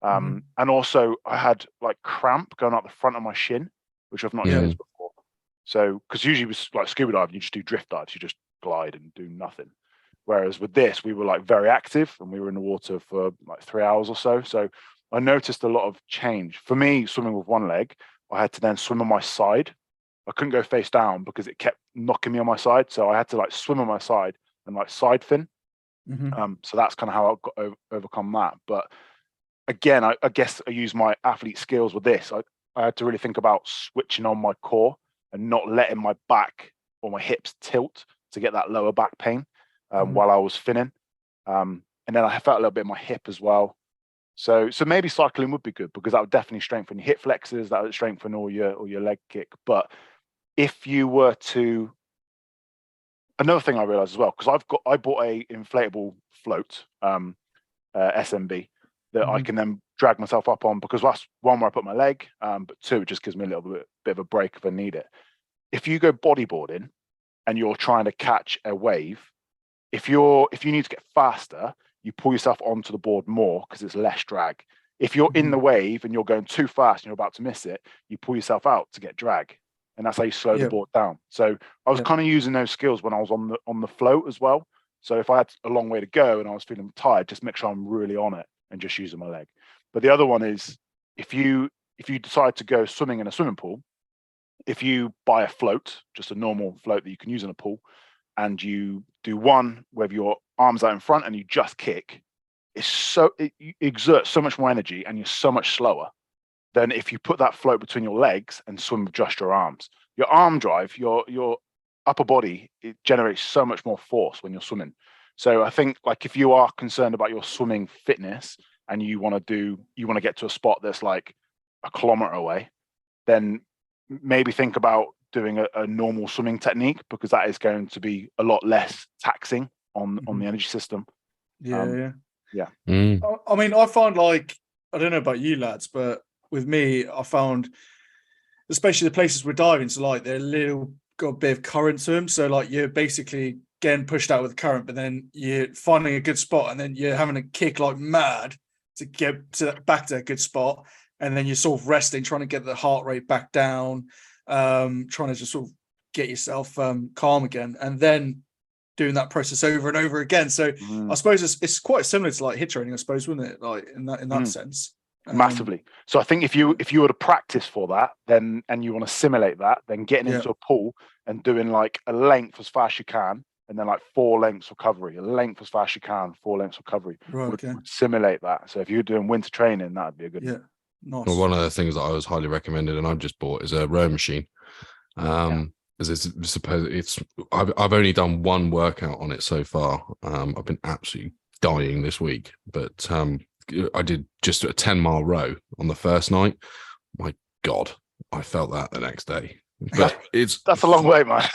And also I had like cramp going up the front of my shin, which I've not experienced before. So, because usually with like scuba diving, you just do drift dives, you just glide and do nothing. Whereas with this, we were like very active and we were in the water for like 3 hours or so. So I noticed a lot of change. For me, swimming with one leg, I had to then swim on my side. I couldn't go face down because it kept knocking me on my side. So I had to like swim on my side and like side fin. So that's kind of how I got overcome that. But again, I guess I use my athlete skills with this. I had to really think about switching on my core and not letting my back or my hips tilt to get that lower back pain while I was finning. And then I felt a little bit in my hip as well. So maybe cycling would be good because that would definitely strengthen your hip flexors, that would strengthen all your leg kick. But if you were to, another thing I realized as well, because I bought a inflatable float, SMB, that I can then drag myself up on, because that's one where I put my leg, but two, it just gives me a little bit of a break if I need it. If you go bodyboarding and you're trying to catch a wave, if you need to get faster, you pull yourself onto the board more because it's less drag. If you're in the wave and you're going too fast and you're about to miss it, you pull yourself out to get drag. And that's how you slow the board down. So I was kind of using those skills when I was on the float as well. So if I had a long way to go and I was feeling tired, just make sure I'm really on it and just using my leg. But the other one is if you decide to go swimming in a swimming pool, if you buy a float, just a normal float that you can use in a pool, and you do one with your arms out in front and you just kick, it exerts so much more energy and you're so much slower than if you put that float between your legs and swim with just your arms. Your arm drive, your upper body, it generates so much more force when you're swimming. So I think like if you are concerned about your swimming fitness and you want to get to a spot that's like a kilometer away, then maybe think about doing a normal swimming technique, because that is going to be a lot less taxing on the energy system. Yeah. Mm. I mean, I found, like, I don't know about you lads, but with me, I found, especially the places we're diving, so like they're got a bit of current to them. So like you're basically getting pushed out with the current, but then you're finding a good spot and then you're having to kick like mad to get back to a good spot. And then you're sort of resting, trying to get the heart rate back down, trying to just sort of get yourself calm again, and then doing that process over and over again. So I suppose it's quite similar to like HIIT training, I suppose, wouldn't it? Like in that sense. Massively. So I think if you were to practice for that, then, and you want to simulate that, then getting into a pool and doing like a length as fast as you can, and then like 4 lengths recovery, a length as fast as you can, 4 lengths recovery, would simulate that. So if you're doing winter training, that'd be a good one. Nice. Well, one of the things that I was highly recommended and I've just bought is a row machine. As it's supposed, I've only done one workout on it so far. I've been absolutely dying this week, but I did just a 10-mile row on the first night. My God, I felt that the next day. But that's a long way, man.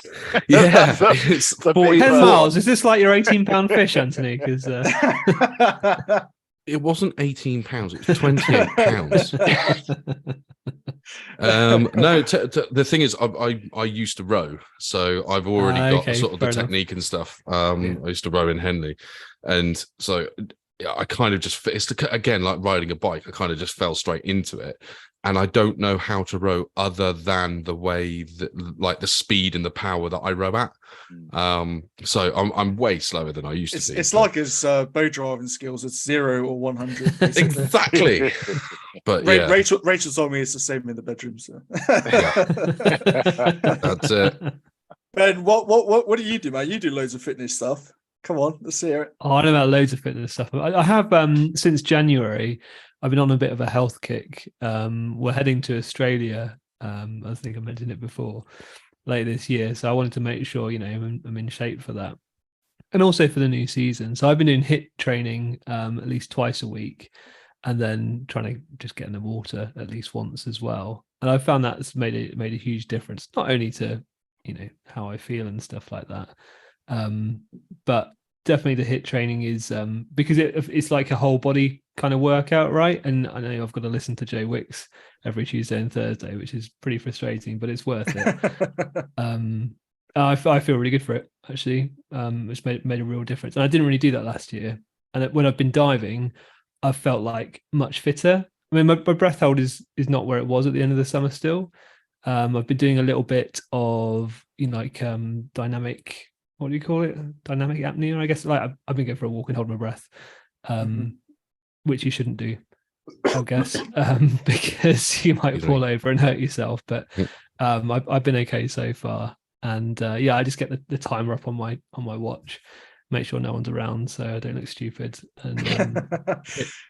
Yeah, it's 10 miles. Is this like your 18-pound fish, Anthony? Because it wasn't 18 pounds; it was 28 pounds. No, the thing is, I used to row, so I've already got sort of the technique and stuff. I used to row in Henley, and so I kind of just, it's again like riding a bike. I kind of just fell straight into it, and I don't know how to row other than the way that, like the speed and the power that I row at. So I'm way slower than I used to be. It's like his boat driving skills. It's 0 or 100. Exactly. But Rachel told me it's the same in the bedroom. So that's it. Ben, what do you do, man? You do loads of fitness stuff. Come on, let's hear it. I know about loads of fitness stuff. I have since January. I've been on a bit of a health kick. We're heading to Australia. I think I mentioned it before, later this year. So I wanted to make sure, I'm in shape for that. And also for the new season. So I've been doing HIIT training at least twice a week, and then trying to just get in the water at least once as well. And I found that's made a huge difference, not only to, how I feel and stuff like that, but definitely the HIIT training is because it's like a whole body kind of workout, right? And I know I've got to listen to Jay Wicks every Tuesday and Thursday, which is pretty frustrating, but it's worth it. I feel really good for it, actually. It's made a real difference. And I didn't really do that last year. And when I've been diving, I've felt like much fitter. I mean, my breath hold is not where it was at the end of the summer still. I've been doing a little bit of, like dynamic, what do you call it? Dynamic apnea, I guess. Like I've been going for a walk and hold my breath, which you shouldn't do, I guess, because you might fall over and hurt yourself. But I've been okay so far. And I just get the timer up on my watch, make sure no one's around so I don't look stupid, and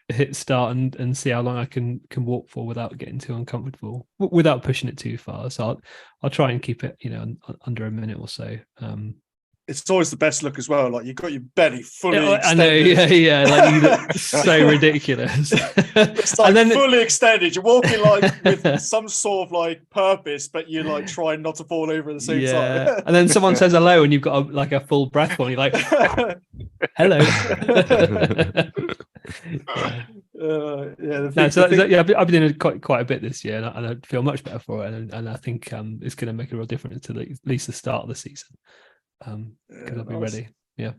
hit start and see how long I can walk for without getting too uncomfortable, without pushing it too far. So I'll try and keep it, under a minute or so. It's always the best look as well. Like you've got your belly fully extended. I know, yeah. Like you look so ridiculous. It's like, and then fully extended. You're walking like with some sort of like purpose, but you're like trying not to fall over at the same time. And then someone says hello, and you've got a full breath on. You're like, hello. I've been doing quite a bit this year, and I feel much better for it. And I think it's going to make a real difference to at least the start of the season. Because I'll be ready. Yeah.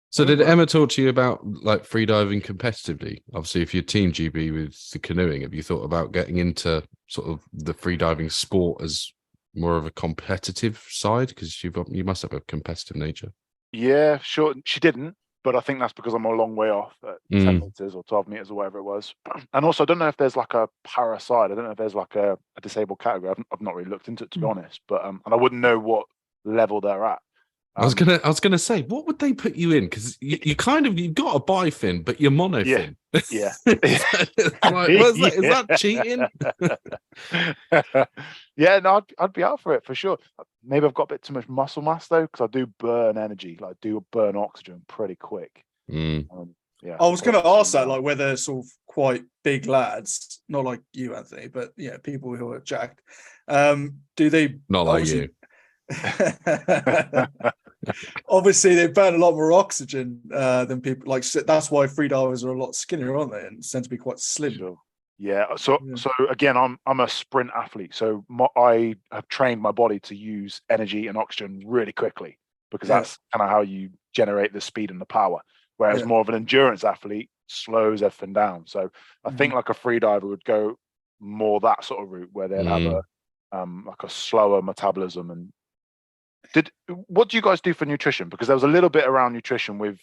So did Emma talk to you about like freediving competitively? Obviously, if you're Team GB with the canoeing, have you thought about getting into sort of the freediving sport as more of a competitive side? Because you must have a competitive nature. Yeah, sure. She didn't, but I think that's because I'm a long way off at 10 meters or 12 meters or whatever it was. And also, I don't know if there's like a para side. I don't know if there's like a disabled category. I've not really looked into it, to be honest. But and I wouldn't know what level they're at. I was gonna say, what would they put you in? because you've got a bifin, but you're monofin. Yeah. Is that cheating? Yeah, no, I'd be out for it for sure. Maybe I've got a bit too much muscle mass though, because I do burn energy, like do burn oxygen pretty quick. I was going to ask that, like whether sort of quite big lads, not like you, Anthony, but people who are jacked. Do they not like you? Obviously they burn a lot more oxygen than people, like that's why freedivers are a lot skinnier, aren't they, and tend to be quite slim. Sure. So again, I'm a sprint athlete, so I have trained my body to use energy and oxygen really quickly, because that's kind of how you generate the speed and the power, whereas more of an endurance athlete slows everything down. So I think like a freediver would go more that sort of route, where they'd have like a slower metabolism. And what do you guys do for nutrition? Because there was a little bit around nutrition with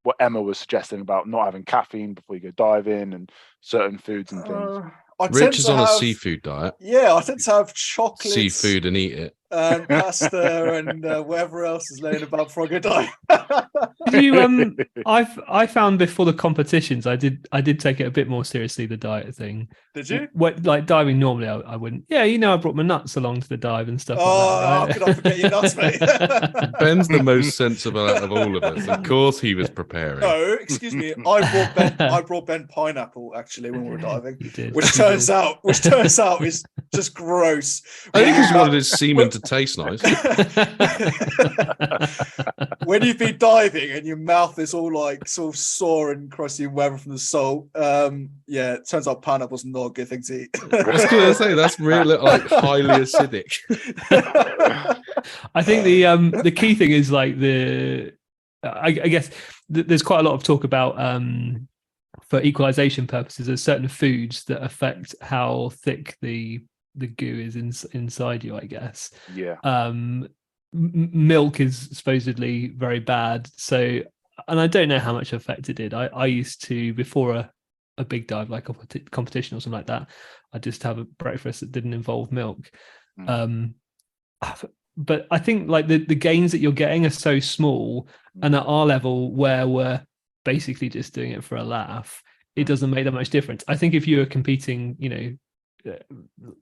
what Emma was suggesting about not having caffeine before you go diving and certain foods and things. Rich is on a seafood diet. Yeah, I tend to have chocolate, seafood, and eat it, and pasta, and whatever else is laying about before I go dive. Did you? I found before the competitions, I did take it a bit more seriously, the diet thing. Did you? Like diving normally, I wouldn't. Yeah, I brought my nuts along to the dive and stuff. How could I forget your nuts, mate? Ben's the most sensible out of all of us. Of course, he was preparing. No, excuse me. I brought Ben pineapple actually when we were diving, which turns out is just gross. I think he wanted his semen to taste nice. When you've been diving and your mouth is all like sort of sore and crusty and whatever from the salt, it turns out pineapple's not a good thing to eat. I was going to say that's really like highly acidic. I think the key thing is like I guess there's quite a lot of talk about for equalization purposes, there's certain foods that affect how thick the goo is inside you, I guess. Milk is supposedly very bad, so, and I don't know how much effect it did. I used to, before a big dive, like a competition or something like that, I just have a breakfast that didn't involve milk. But I think like the gains that you're getting are so small, and at our level where we're basically just doing it for a laugh, it doesn't make that much difference. I think if you were competing,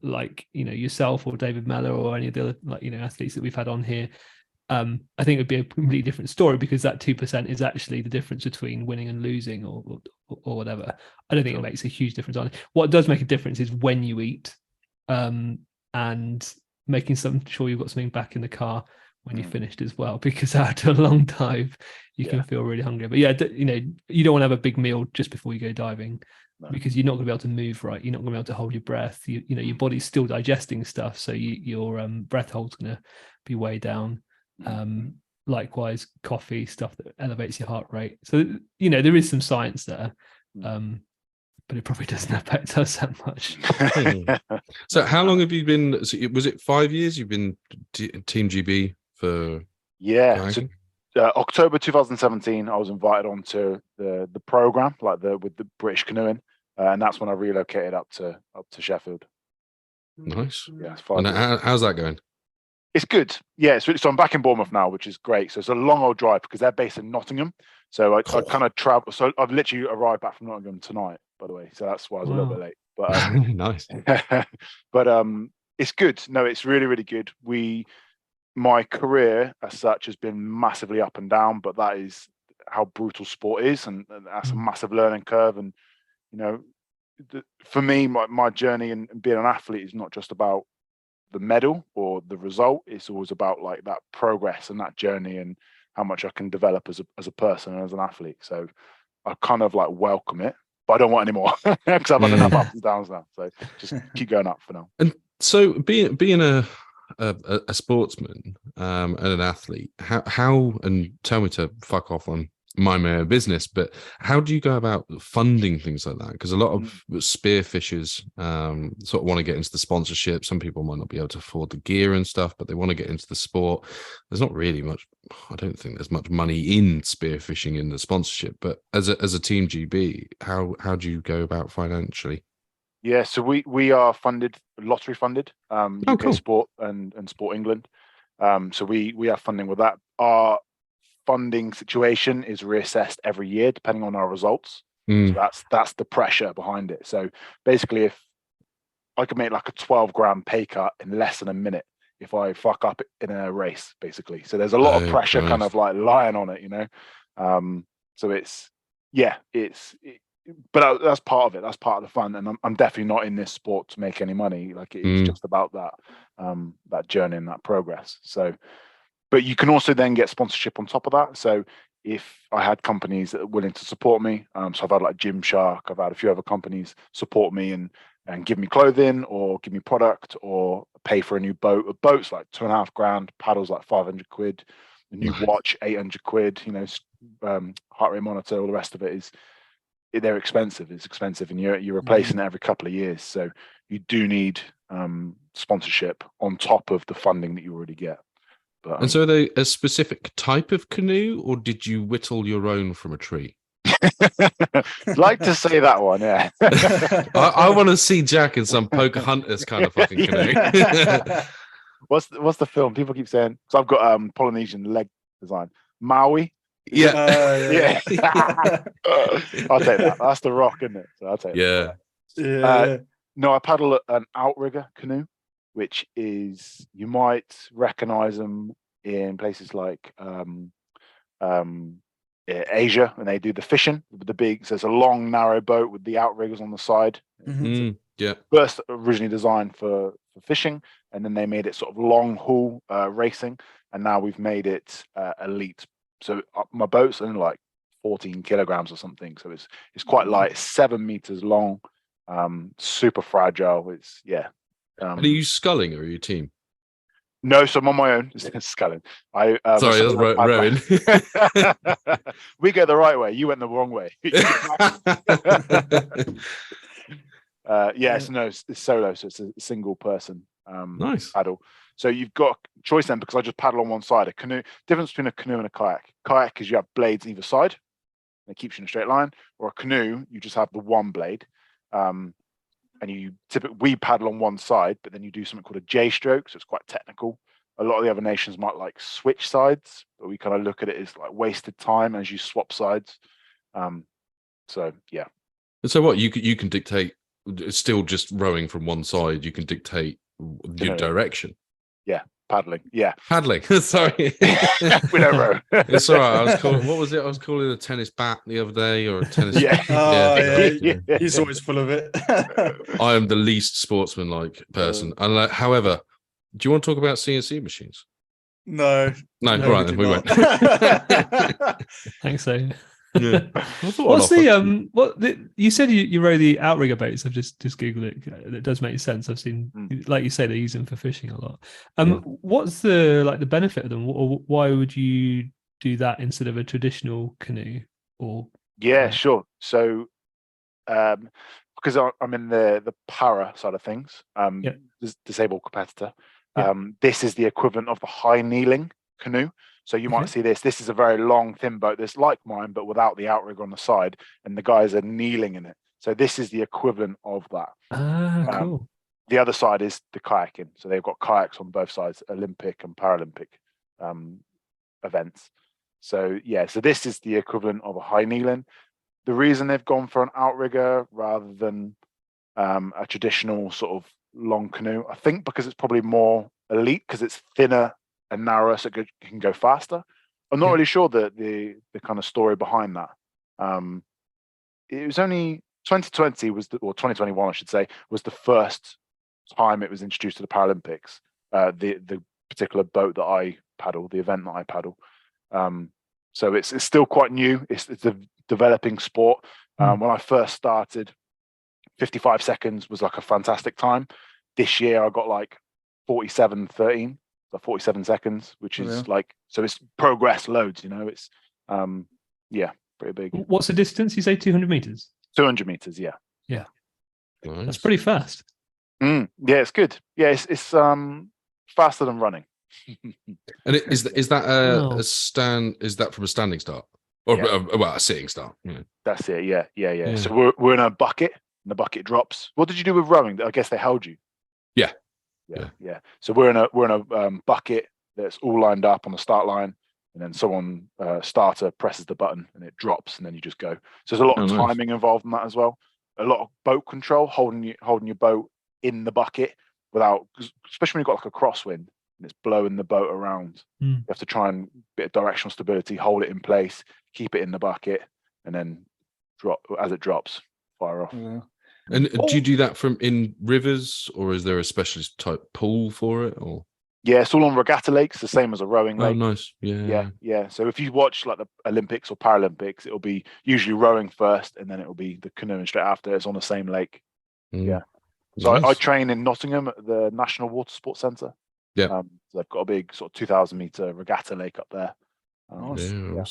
like yourself or David Mellor or any of the other athletes that we've had on here, I think it would be a completely different story, because that 2% is actually the difference between winning and losing or whatever. I don't think it makes a huge difference on it. What does make a difference is when you eat, and making sure you've got something back in the car when you finished as well, because after a long dive, you can feel really hungry. But yeah, you know, you don't want to have a big meal just before you go diving, because you're not going to be able to move right. You're not going to be able to hold your breath. You know, your body's still digesting stuff, so your breath hold's going to be way down. Likewise, coffee, stuff that elevates your heart rate. So, you know, there is some science there, but it probably doesn't affect us that much. So how long have you been, was it 5 years you've been Team GB for? So, October 2017, I was invited onto the program, like with the British canoeing, and that's when I relocated up to Sheffield. Nice. Yeah, it's and how's that going? It's good. Yeah, so I'm back in Bournemouth now, which is great. So it's a long old drive because they're based in Nottingham. So I kind of travel. So I've literally arrived back from Nottingham tonight, by the way. So that's why I was a little bit late. But nice. But it's good. No, it's really, really good. My career as such has been massively up and down, but that is how brutal sport is, and that's a massive learning curve. And you know, for me, my journey and being an athlete is not just about the medal or the result. It's always about like that progress and that journey and how much I can develop as a person and as an athlete. So I kind of like welcome it, but I don't want any more because I've had enough ups and downs now. So just keep going up for now. And so being a sportsman and an athlete, how and tell me to fuck off on my business, but how do you go about funding things like that? Because a lot of spearfishers sort of want to get into the sponsorship. Some people might not be able to afford the gear and stuff, but they want to get into the sport. There's not really much, I don't think there's much money in spearfishing in the sponsorship, but as a Team GB, how do you go about financially? Yeah, so we are funded, lottery funded, UK cool. Sport and Sport England. So we have funding with that. Our funding situation is reassessed every year depending on our results. So that's the pressure behind it. So basically, if I could make like a 12 grand pay cut in less than a minute if I fuck up in a race, basically. So there's a lot of pressure kind of like lying on it, you know. So but that's part of it. That's part of the fun. And I'm definitely not in this sport to make any money. Like it's just about that journey and that progress. So, but you can also then get sponsorship on top of that. So if I had companies that are willing to support me, so I've had like Gymshark, I've had a few other companies support me and give me clothing or give me product or pay for a new boat. A boat's like 2.5 grand, paddles like 500 quid, a new watch, 800 quid, you know, heart rate monitor, all the rest of it they're expensive. It's expensive, and you're replacing it every couple of years. So you do need sponsorship on top of the funding that you already get. But, and so are they a specific type of canoe, or did you whittle your own from a tree? Like to say that one, yeah. I want to see Jack in some Pocahontas kind of fucking canoe. What's the film? People keep saying, so I've got Polynesian leg design. Maui. Yeah. I'll take that. That's the rock, isn't it? So I'll take that. No, I paddle an outrigger canoe, which is, you might recognize them in places like Asia, when they do the fishing with the big, so it's a long narrow boat with the outriggers on the side. Yeah. First originally designed for fishing, and then they made it sort of long haul racing, and now we've made it elite. So my boat's only like 14 kilograms or something, so it's quite light. It's 7 meters long, super fragile. It's And are you sculling, or are you team? No, so I'm on my own. It's sculling. Sorry, that's rowing. We go the right way. You went the wrong way. It's solo, so it's a single person nice paddle. So you've got a choice then, because I just paddle on one side. A canoe, difference between a canoe and a kayak. Kayak is you have blades either side, and it keeps you in a straight line. Or a canoe, you just have the one blade. And you typically, we paddle on one side, but then you do something called a J stroke, so it's quite technical. A lot of the other nations might like switch sides, but we kind of look at it as like wasted time as you swap sides. So yeah. And so what you can dictate, it's still just rowing from one side, you can dictate your direction. Yeah, paddling. Yeah, paddling. Sorry, we don't row. It's all right. I was calling, what was it? I was calling a tennis bat the other day, or a tennis. Yeah. He's always full of it. I am the least sportsman-like person. However, do you want to talk about CNC machines? No. All right, then we won't. Thanks, so. Yeah. What's you said you row the outrigger boats? I've just googled it. It does make sense. I've seen, like you say, they use them for fishing a lot. What's the benefit of them, or why would you do that instead of a traditional canoe? Or kayak? Sure. So because I'm in the para side of things, disabled competitor, this is the equivalent of the high kneeling canoe. So you might see this is a very long, thin boat that's like mine, but without the outrigger on the side, and the guys are kneeling in it. So this is the equivalent of that. Cool. The other side is the kayaking. So they've got kayaks on both sides, Olympic and Paralympic events. So so this is the equivalent of a high kneeling. The reason they've gone for an outrigger rather than a traditional sort of long canoe, I think because it's probably more elite, because it's thinner and narrower, so it can go faster. I'm not really sure the kind of story behind that. It was only 2020 or 2021, I should say, was the first time it was introduced to the Paralympics. The particular boat that I paddle, the event that I paddle. So it's still quite new. It's a developing sport. When I first started, 55 seconds was like a fantastic time. This year I got like 47:13. 47 seconds, which is so it's progressed loads, it's pretty big. What's the distance? You say 200 meters? 200 meters, yeah. Nice. That's pretty fast. Yeah, it's good. Yeah, it's faster than running. And is that a stand? Is that from a standing start or a sitting start? That's it. Yeah. So we're in a bucket, and the bucket drops. What did you do with rowing? I guess they held you. Yeah. So we're in a bucket that's all lined up on the start line, and then someone starter presses the button and it drops, and then you just go. So there's a lot of timing involved in that as well. A lot of boat control, holding your boat in the bucket without, especially when you've got like a crosswind and it's blowing the boat around. You have to try and bit of directional stability, hold it in place, keep it in the bucket, and then drop as it drops, fire off. Yeah. And do you do that in rivers, or is there a specialist type pool for it? Or it's all on regatta lakes, the same as a rowing lake. Oh, nice. Yeah. So if you watch like the Olympics or Paralympics, it'll be usually rowing first, and then it'll be the canoeing straight after. It's on the same lake. Yeah. So nice. I train in Nottingham at the National Water Sports Centre. Yeah. So they've got a big sort of 2,000-meter regatta lake up there. Awesome.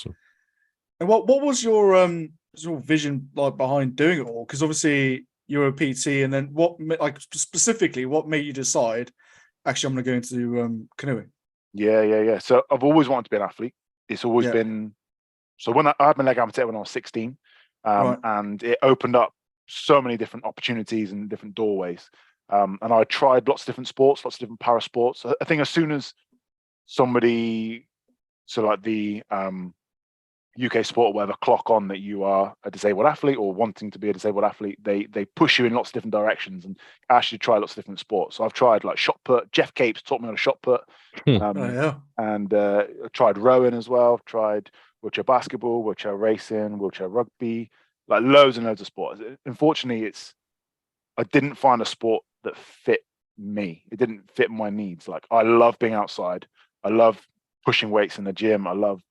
And what was your sort of vision like behind doing it all? Because obviously you're a PT, and then what made you decide, actually, I'm going to go into canoeing? Yeah. So I've always wanted to be an athlete. It's always been. So when I had my leg amputated when I was 16, and it opened up so many different opportunities and different doorways. And I tried lots of different sports, lots of different para sports. I think as soon as somebody, so like the UK sport or whatever, clock on that you are a disabled athlete or wanting to be a disabled athlete, they push you in lots of different directions and actually try lots of different sports. So I've tried like shot put. Jeff Capes taught me how to shot put. And I tried rowing as well. I've tried wheelchair basketball, wheelchair racing, wheelchair rugby, like loads and loads of sports. Unfortunately, I didn't find a sport that fit me. It didn't fit my needs. Like I love being outside. I love pushing weights in the gym. I love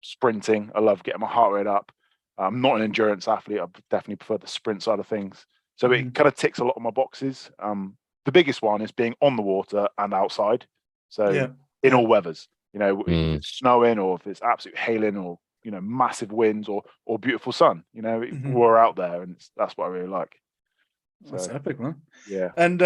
sprinting. I love getting my heart rate up. I'm not an endurance athlete. I definitely prefer the sprint side of things. So it kind of ticks a lot of my boxes. The biggest one is being on the water and outside. So in all weathers, if it's snowing or if it's absolute hailing or, massive winds or beautiful sun, we're out there, and that's what I really like. That's epic, man. Yeah. And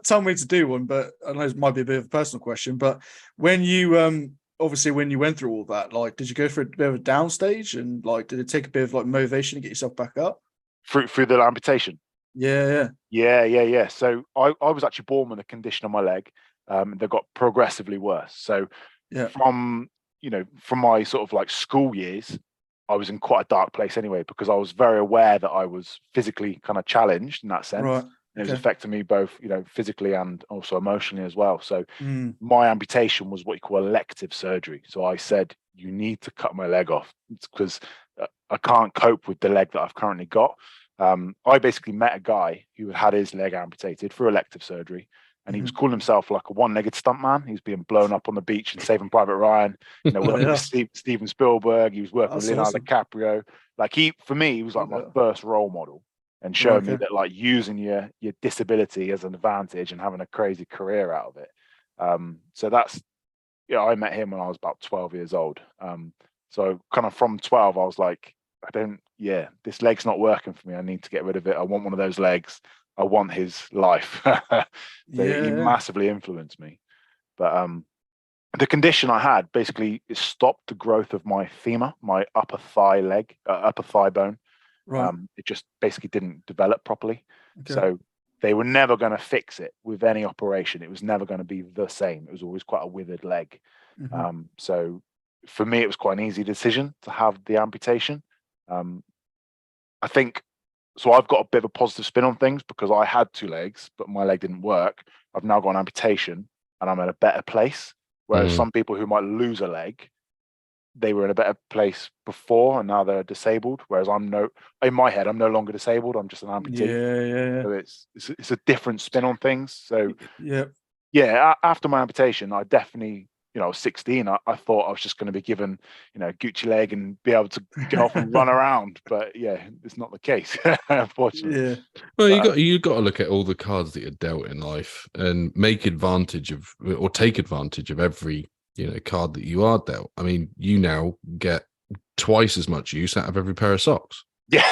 tell me to do one, but I know it might be a bit of a personal question, but when you obviously when you went through all that, like, did you go for a bit of a down stage, and like, did it take a bit of like motivation to get yourself back up through the amputation? Yeah. So I was actually born with a condition on my leg that got progressively worse. So from my sort of like school years, I was in quite a dark place anyway, because I was very aware that I was physically kind of challenged in that sense. Right. It was affecting me both, physically and also emotionally as well. So my amputation was what you call elective surgery. So I said, you need to cut my leg off because I can't cope with the leg that I've currently got. I basically met a guy who had his leg amputated for elective surgery, and he was calling himself like a one-legged stuntman. He was being blown up on the beach and Saving Private Ryan. You know, working with Steven Spielberg. He was working with Leonardo DiCaprio. Like for me, he was like my first role model, and showed me that like using your disability as an advantage and having a crazy career out of it. So that's, I met him when I was about 12 years old. So kind of from 12, I was like, this leg's not working for me. I need to get rid of it. I want one of those legs. I want his life. He massively influenced me. But the condition I had, basically, it stopped the growth of my femur, my upper thigh bone. Right. It just basically didn't develop properly. Okay. So they were never going to fix it with any operation. It was never going to be the same. It was always quite a withered leg. Mm-hmm. So for me, it was quite an easy decision to have the amputation. I think, so I've got a bit of a positive spin on things because I had two legs, but my leg didn't work. I've now got an amputation and I'm in a better place. Whereas some people who might lose a leg, they were in a better place before and now they're disabled. Whereas in my head, I'm no longer disabled. I'm just an amputee. So it's a different spin on things. So after my amputation, I definitely, I was 16. I thought I was just going to be given, Gucci leg and be able to get off and run around. But it's not the case, unfortunately. Yeah. Well, you got to look at all the cards that you're dealt in life and take advantage of every card that you are dealt. I mean, you now get twice as much use out of every pair of socks. Yeah,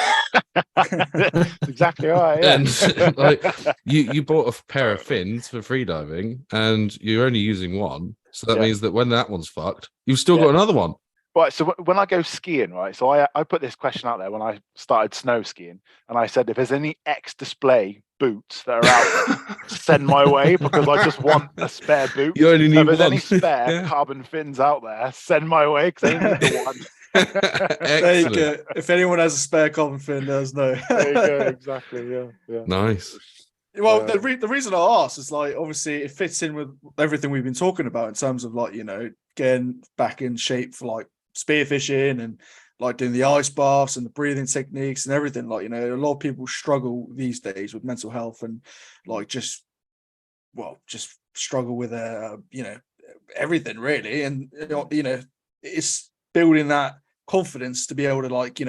exactly right. Yeah. And like you bought a pair of fins for freediving, and you're only using one, so that means that when that one's fucked, you've still got another one. Right. So when I go skiing, right, so I put this question out there when I started snow skiing, and I said, if there's any X-Display boots that are out there, send my way, because I just want a spare boot. You only need if there's one. any spare carbon fins out there, send my way, because I need the one. There you go. If anyone has a spare carbon fin, let us know. There you go. Exactly. Yeah. Nice. Well, the reason I asked is, like, obviously it fits in with everything we've been talking about in terms of, like, getting back in shape for like spearfishing and like doing the ice baths and the breathing techniques and everything. Like, a lot of people struggle these days with mental health and like just struggle with everything really. And it's building that confidence to be able to, like,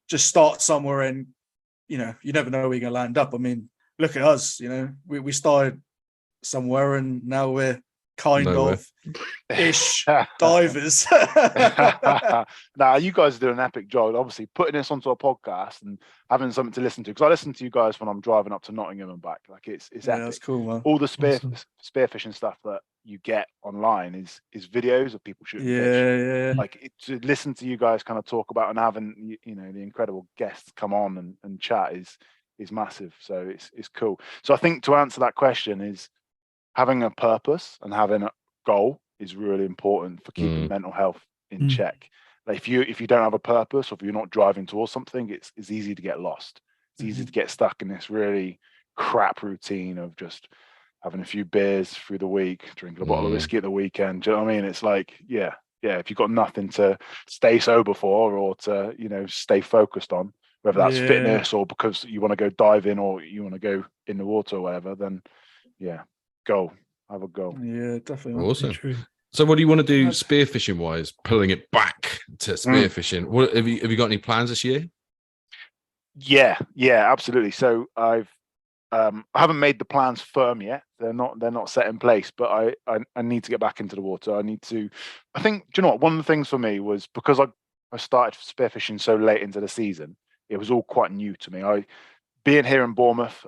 just start somewhere and you never know where you're gonna land up. I mean, look at us, we started somewhere and now we're kind of ish divers. Nah, you guys are doing an epic job. Obviously, putting this onto a podcast and having something to listen to, because I listen to you guys when I'm driving up to Nottingham and back. Like it's epic. That's cool, man. All the spearfishing stuff that you get online is videos of people shooting fish. Like to listen to you guys kind of talk about and having the incredible guests come on and chat is massive. So it's cool. So I think to answer that question is, having a purpose and having a goal is really important for keeping mental health in check. Like if you don't have a purpose, or if you're not driving towards something, it's easy to get lost. It's easy to get stuck in this really crap routine of just having a few beers through the week, drinking a bottle of whiskey at the weekend. Do you know what I mean? It's like, if you've got nothing to stay sober for or to, stay focused on, whether that's fitness or because you want to go diving or you want to go in the water or whatever, then have a goal. Yeah, definitely. Awesome. True. So what do you want to do spearfishing wise, pulling it back to spearfishing? What have you got any plans this year? Yeah, absolutely. So I haven't made the plans firm yet. They're not set in place, but I need to get back into the water. I think, do you know what? One of the things for me was because I started spearfishing so late into the season, it was all quite new to me. Being here in Bournemouth,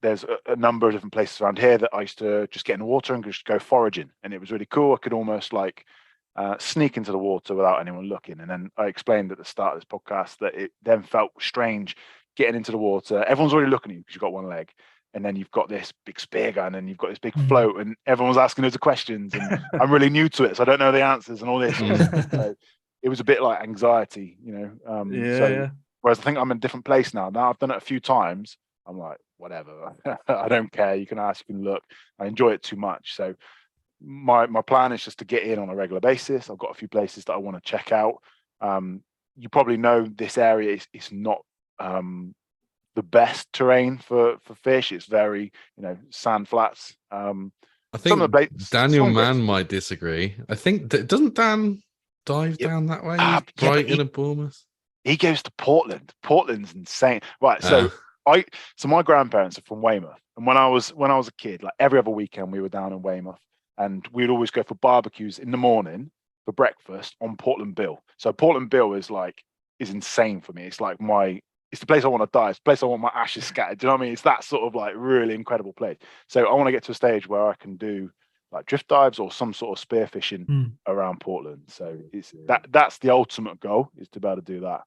there's a number of different places around here that I used to just get in the water and just go foraging. And it was really cool. I could almost like sneak into the water without anyone looking. And then I explained at the start of this podcast that it then felt strange getting into the water. Everyone's already looking at you because you've got one leg. And then you've got this big spear gun and you've got this big float and everyone's asking loads of questions. And I'm really new to it, so I don't know the answers and all this. So it was a bit like anxiety, Whereas I think I'm in a different place now. Now I've done it a few times. I'm like, whatever. I don't care. You can ask, you can look. I enjoy it too much. So my plan is just to get in on a regular basis. I've got a few places that I want to check out. You probably know this area is not the best terrain for fish. It's very, sand flats. I think Daniel Mann might disagree. I think doesn't Dan dive down that way? Brighton and Bournemouth. He goes to Portland. Portland's insane. Right. So my grandparents are from Weymouth, and when I was a kid, like every other weekend we were down in Weymouth, and we'd always go for barbecues in the morning for breakfast on Portland Bill. So Portland Bill is insane for me. It's like it's the place I want to die. It's the place I want my ashes scattered. Do you know what I mean? It's that sort of like really incredible place. So I want to get to a stage where I can do like drift dives or some sort of spearfishing around Portland. So that's the ultimate goal, is to be able to do that.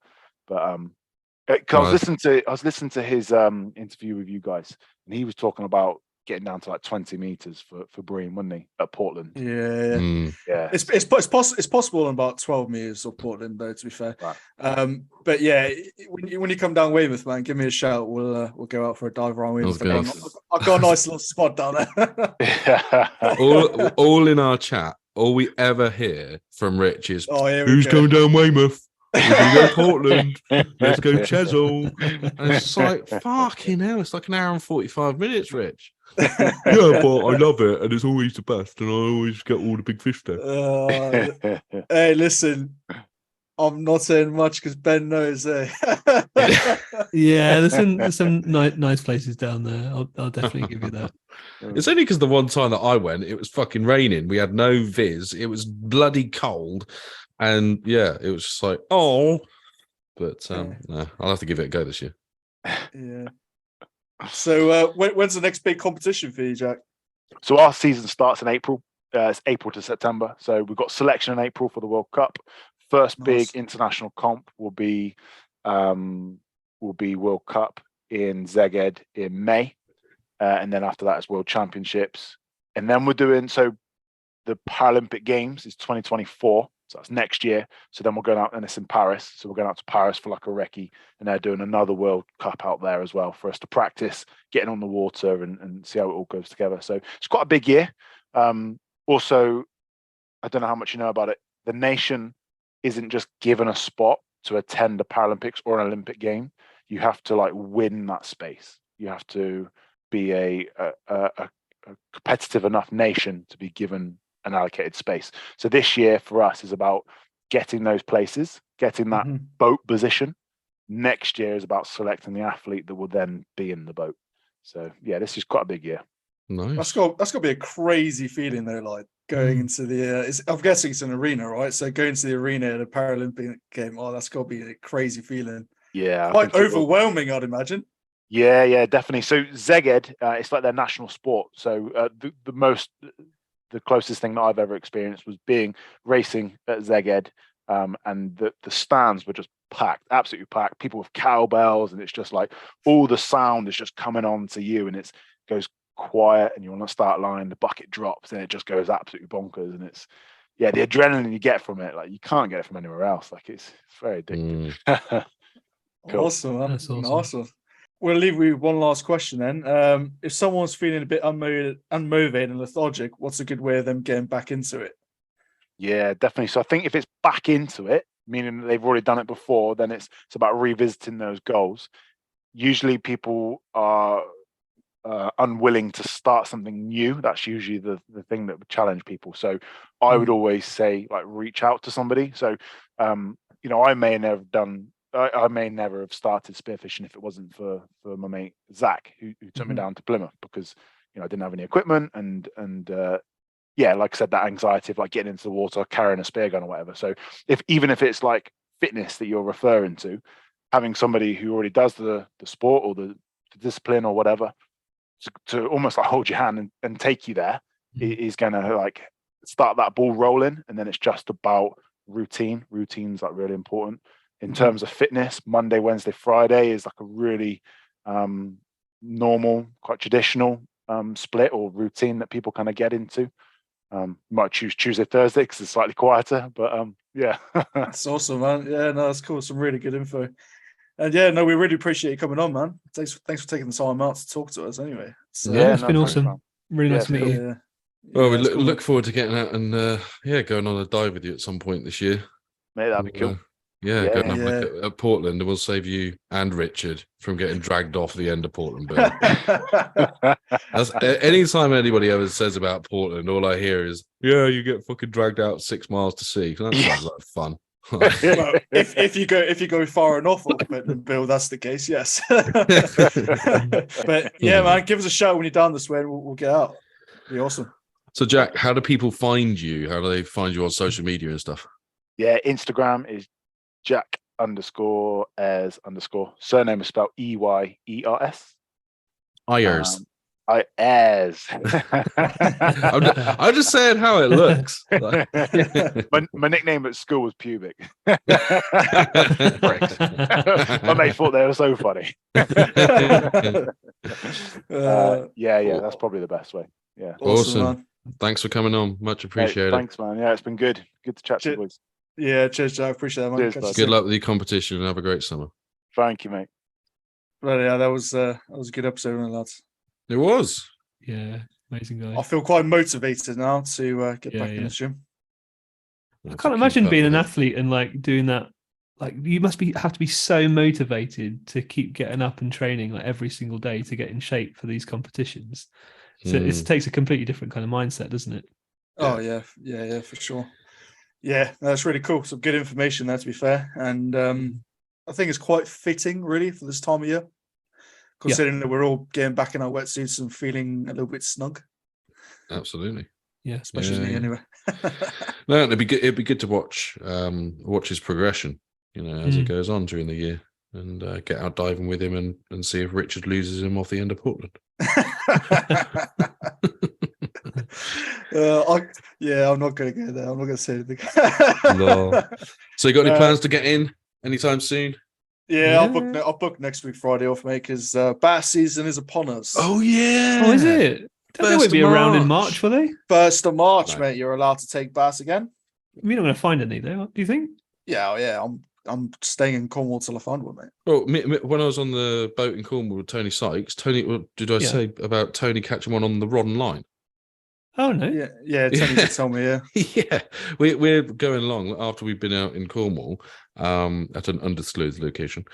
But I was listening to his interview with you guys, and he was talking about getting down to like 20 meters for bream, wasn't he, at Portland? Yeah. It's possible in about 12 meters of Portland, though, to be fair. Right. But yeah, when you come down Weymouth, man, give me a shout. We'll go out for a dive around Weymouth. I've got a nice little spot down there. all in our chat, all we ever hear from Rich is, who's going down Weymouth? We're going to go Portland. Let's go Chesil. And it's like, fucking hell, it's like an hour and 45 minutes, Rich. Yeah, but I love it, and it's always the best, and I always get all the big fish there. Hey, listen, I'm not saying much because Ben knows. Yeah, there's some nice places down there. I'll definitely give you that. It's only because the one time that I went, it was fucking raining. We had no viz. It was bloody cold, and yeah, it was just like, but no, I'll have to give it a go this year. Yeah. So when's the next big competition for you, Jack? So our season starts in April. It's April to September. So we've got selection in April for the World Cup. First big international comp will be World Cup in Szeged in May, and then after that is World Championships, and then we're doing the Paralympic Games is 2024. So that's next year. So then we're going out, and it's in Paris. So we're going out to Paris for like a recce, and they're doing another World Cup out there as well for us to practice getting on the water and see how it all goes together. So it's quite a big year. Also, I don't know how much you know about it. The nation isn't just given a spot to attend a Paralympics or an Olympic game. You have to like win that space. You have to be a competitive enough nation to be given an allocated space. So this year for us is about getting those places, getting that boat position. Next year is about selecting the athlete that will then be in the boat. So yeah, this is quite a big year. Nice. That's got to be a crazy feeling though, like going into the I'm guessing it's an arena, right? So going to the arena at a Paralympic game, that's got to be a crazy feeling. Yeah, quite overwhelming, I'd imagine. Yeah, definitely. So Szeged, it's like their national sport. So the closest thing that I've ever experienced was racing at Szeged, and the stands were just packed, absolutely packed. People with cowbells, and it's just like all the sound is just coming on to you, and it goes quiet, and you're on the start line, the bucket drops, and it just goes absolutely bonkers. And it's the adrenaline you get from it, like you can't get it from anywhere else. Like it's very addictive. Cool. Awesome, man. That's awesome. We'll leave you with one last question then. If someone's feeling a bit unmotivated and lethargic, what's a good way of them getting back into it? Yeah, definitely. So I think if it's back into it, meaning that they've already done it before, then it's about revisiting those goals. Usually people are unwilling to start something new. That's usually the thing that would challenge people. So I would always say, like, reach out to somebody. So, I may never have started spearfishing if it wasn't for my mate Zach, who took me down to Plymouth, because I didn't have any equipment, and like I said, that anxiety of like getting into the water, carrying a spear gun or whatever. So even if it's like fitness that you're referring to, having somebody who already does the sport or the discipline or whatever to almost like hold your hand and take you there is going to like start that ball rolling. And then it's just about routine. Routine's like really important. In terms of fitness, Monday, Wednesday, Friday is like a really normal, quite traditional split or routine that people kind of get into. Might choose Tuesday, Thursday because it's slightly quieter, but yeah. That's awesome, man. Yeah, no, that's cool. Some really good info. And yeah, no, we really appreciate you coming on, man. Thanks for taking the time out to talk to us anyway. So, it's been awesome. Really nice to meet you. Well, we look forward to getting out and going on a dive with you at some point this year. Mate, that'd be cool. Yeah, go and have a look at Portland, and we'll save you and Richard from getting dragged off the end of Portland, Bill. Anytime anybody ever says about Portland, all I hear is, "Yeah, you get fucking dragged out 6 miles to sea." That sounds like fun. Well, if you go far enough up it, Bill, that's the case. Yes. But yeah, man, give us a shout when you're down this way, and we'll get out. It'll be awesome. So, Jack, how do people find you? How do they find you on social media and stuff? Yeah, Instagram is Jack_Eyers_. Surname is spelled EYERS. Eyers. Eyers. I'm just saying how it looks. my nickname at school was Pubic. My mate thought they were so funny. Yeah, that's probably the best way. Yeah. Awesome. Thanks for coming on. Much appreciated. Thanks, man. Yeah, it's been good. Good to chat to you boys. Yeah, cheers, Jack. Appreciate it, man. Good luck with your competition and have a great summer. Thank you, mate. Well, yeah, that was a good episode, lads. It was. Yeah, amazing guy. I feel quite motivated now to get back in the gym. I can't imagine being an athlete and like doing that. Like you have to be so motivated to keep getting up and training like every single day to get in shape for these competitions. So it takes a completely different kind of mindset, doesn't it? Oh yeah, for sure. Yeah, that's really cool. Some good information there, to be fair, and I think it's quite fitting, really, for this time of year, considering that we're all getting back in our wetsuits and feeling a little bit snug. Absolutely. Yeah, especially me, anyway. No, it'd be good. It'd be good to watch his progression, as it goes on during the year, and get out diving with him and see if Richard loses him off the end of Portland. I'm not going to go there. I'm not going to say anything. No. So you got any plans to get in anytime soon? Yeah, I'll book next week Friday off, mate, because bass season is upon us. Oh yeah. Oh, is it? Don't they won't be around in March, will they? 1st of March, mate. You're allowed to take bass again. You're not going to find any, though. Do you think? Yeah. I'm staying in Cornwall till I find one, mate. Well, when I was on the boat in Cornwall with Tony Sykes, did I say about Tony catching one on the rod and line? Oh no! Yeah. Tony did tell me. Yeah, yeah. We're going along after we've been out in Cornwall, at an undisclosed location,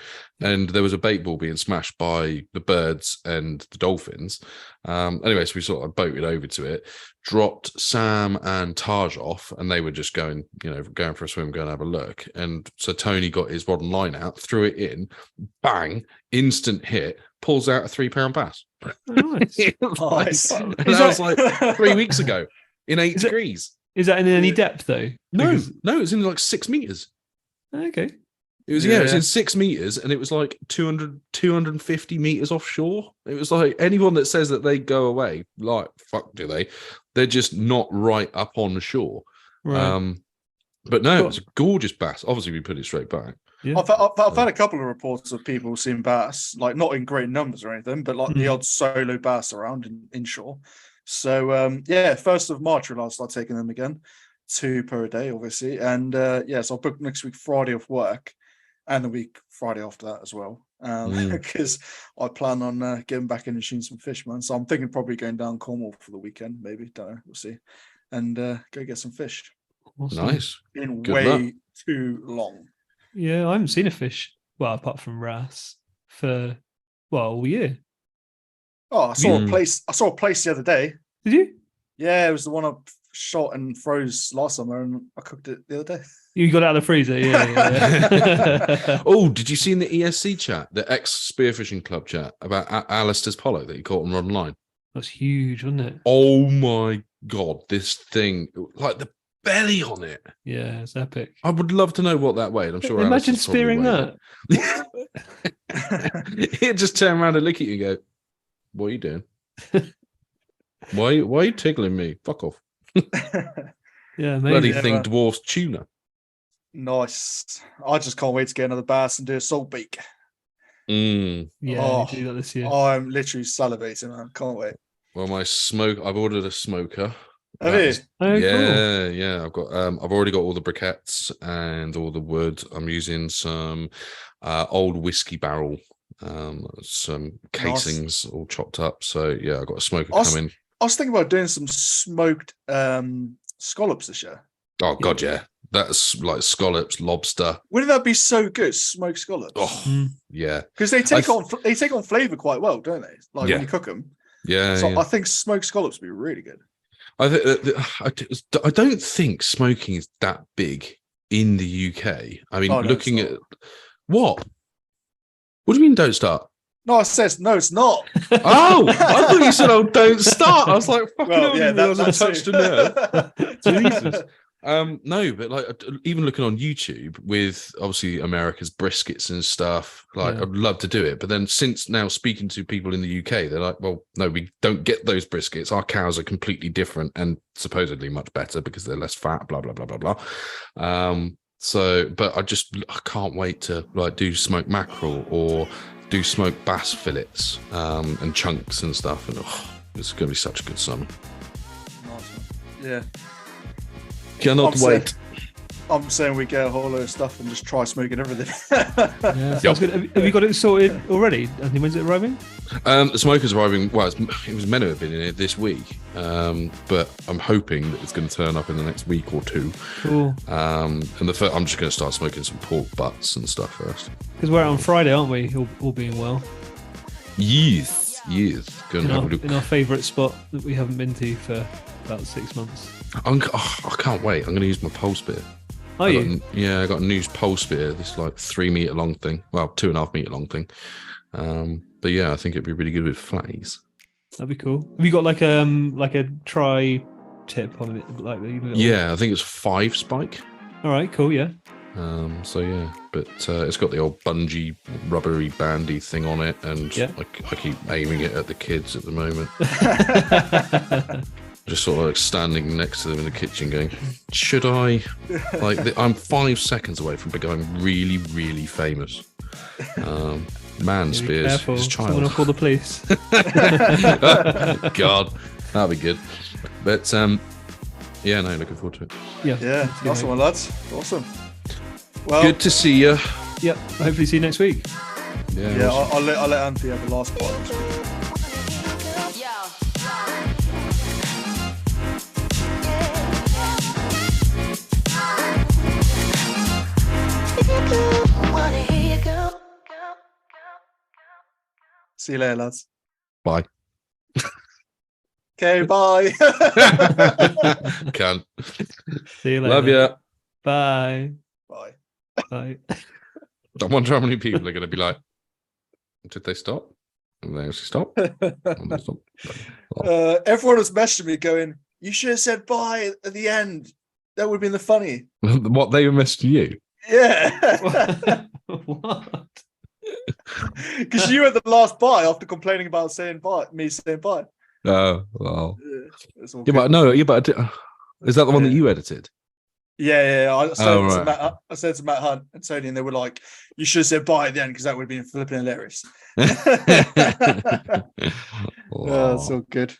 and there was a bait ball being smashed by the birds and the dolphins. Anyway, so we sort of boated over to it, dropped Sam and Taj off, and they were just going for a swim, going to have a look. And so Tony got his rod and line out, threw it in, bang, instant hit, pulls out a 3-pound bass. Nice. Nice. And that was like 3 weeks ago in 8 degrees. Is that in any depth though? No, it was in like 6 meters. Okay. It was it was in 6 meters, and it was like 250 meters offshore. It was like anyone that says that they go away, like fuck, do they? They're just not right up on the shore. Right. But no, it was a gorgeous bass. Obviously, we put it straight back. Yeah. I've had a couple of reports of people seeing bass, like not in great numbers or anything, but like the odd solo bass around inshore. So 1st of March we'll start taking them again, 2 per day, obviously. And so I'll book next week Friday off work, and the week Friday after that as well, because I plan on getting back in and shooting some fish, man. So I'm thinking probably going down Cornwall for the weekend, maybe. Don't know, we'll see, and go get some fish. Awesome. Nice. Been way too long. Yeah, I haven't seen a fish, well, apart from wrasse, for all year. Oh, I saw a place. I saw a place the other day. Did you? Yeah, it was the one I shot and froze last summer, and I cooked it the other day. You got it out of the freezer, yeah. Oh, did you see in the ESC chat, the ex Spearfishing Club chat about Alistair's pollock that he caught on rod and line? That's huge, wasn't it? Oh my god, this thing, like the belly on it. Yeah, it's epic. I would love to know what that weighed. I'm sure. Imagine spearing that. He'd just turn around and look at you and go, "What are you doing? Why are you tickling me? Fuck off!" Yeah, amazing. Bloody thing dwarfs tuna. Nice. I just can't wait to get another bass and do a salt beak. Yeah, do that this year. I'm literally salivating, man. Can't wait. Well, I've ordered a smoker. Have you? Oh, yeah, cool. yeah. I've already got all the briquettes and all the wood. I'm using some old whiskey barrel, some casings all chopped up. So yeah, I've got a smoker coming. I was thinking about doing some smoked scallops this year. Oh god, yeah. That's like scallops, lobster. Wouldn't that be so good? Smoked scallops. Oh, yeah. Because they take on flavor quite well, don't they? Like when you cook them. Yeah. So yeah. I think smoked scallops would be really good. I don't think smoking is that big in the UK. I mean, looking at what? What do you mean? Don't start? No, I says no, it's not. Oh, I thought you said, "Oh, don't start." I was like, "Fucking hell, yeah, I touched a nerve." Jesus. No, but like even looking on YouTube with obviously America's briskets and stuff, like I'd love to do it. But then since now speaking to people in the UK, they're like, well, no, we don't get those briskets. Our cows are completely different and supposedly much better because they're less fat, blah, blah, blah, blah, blah. So, but I can't wait to like do smoked mackerel or do smoked bass fillets and chunks and stuff. And it's going to be such a good summer. Awesome. Yeah. Cannot wait. I'm saying we get a whole load of stuff and just try smoking everything. Sounds good. Have you got it sorted already? Anthony, when's it arriving? The smoker's arriving. Well, it was meant to have been in here this week, but I'm hoping that it's going to turn up in the next week or two. Cool. And I'm just going to start smoking some pork butts and stuff first. Because we're out on Friday, aren't we? All being well. Yes. In our favourite spot that we haven't been to for about 6 months. I can't wait. I'm going to use my pole spear. Are you? I got a new pole spear. This like 3 meter long thing. Well, 2.5 meter long thing. But yeah, I think it'd be really good with flays. That'd be cool. Have you got like a tri tip on it? Like yeah, I think it's 5 spike. All right, cool. Yeah. So yeah, but it's got the old bungee rubbery bandy thing on it, and I keep aiming it at the kids at the moment. Just sort of like standing next to them in the kitchen going, should I? Like, I'm 5 seconds away from becoming really, really famous. Man spears his child. Someone will call the police. God, that'd be good. But yeah, no, looking forward to it. Yeah, awesome one, lads. Awesome. Well, good to see you. Yep. Hopefully see you next week. Yeah, awesome. I'll let Anthony have the last part next week. See you later, lads. Bye. Okay, bye. Can't. See you later. Love you. Bye. Bye. Bye. I wonder how many people are going to be like, did they stop? And they actually stop? Stop. Everyone was messaging me going, you should have said bye at the end. That would have been the funny. What, they were messaging you? Yeah. What? Because you were the last bye after complaining about me saying bye. Oh, well. Yeah, but no, but is that the one that you edited? Yeah. I said to Matt Hunt and Tony, and they were like, you should have said bye at the end because that would have been flipping hilarious. Wow. That's all good.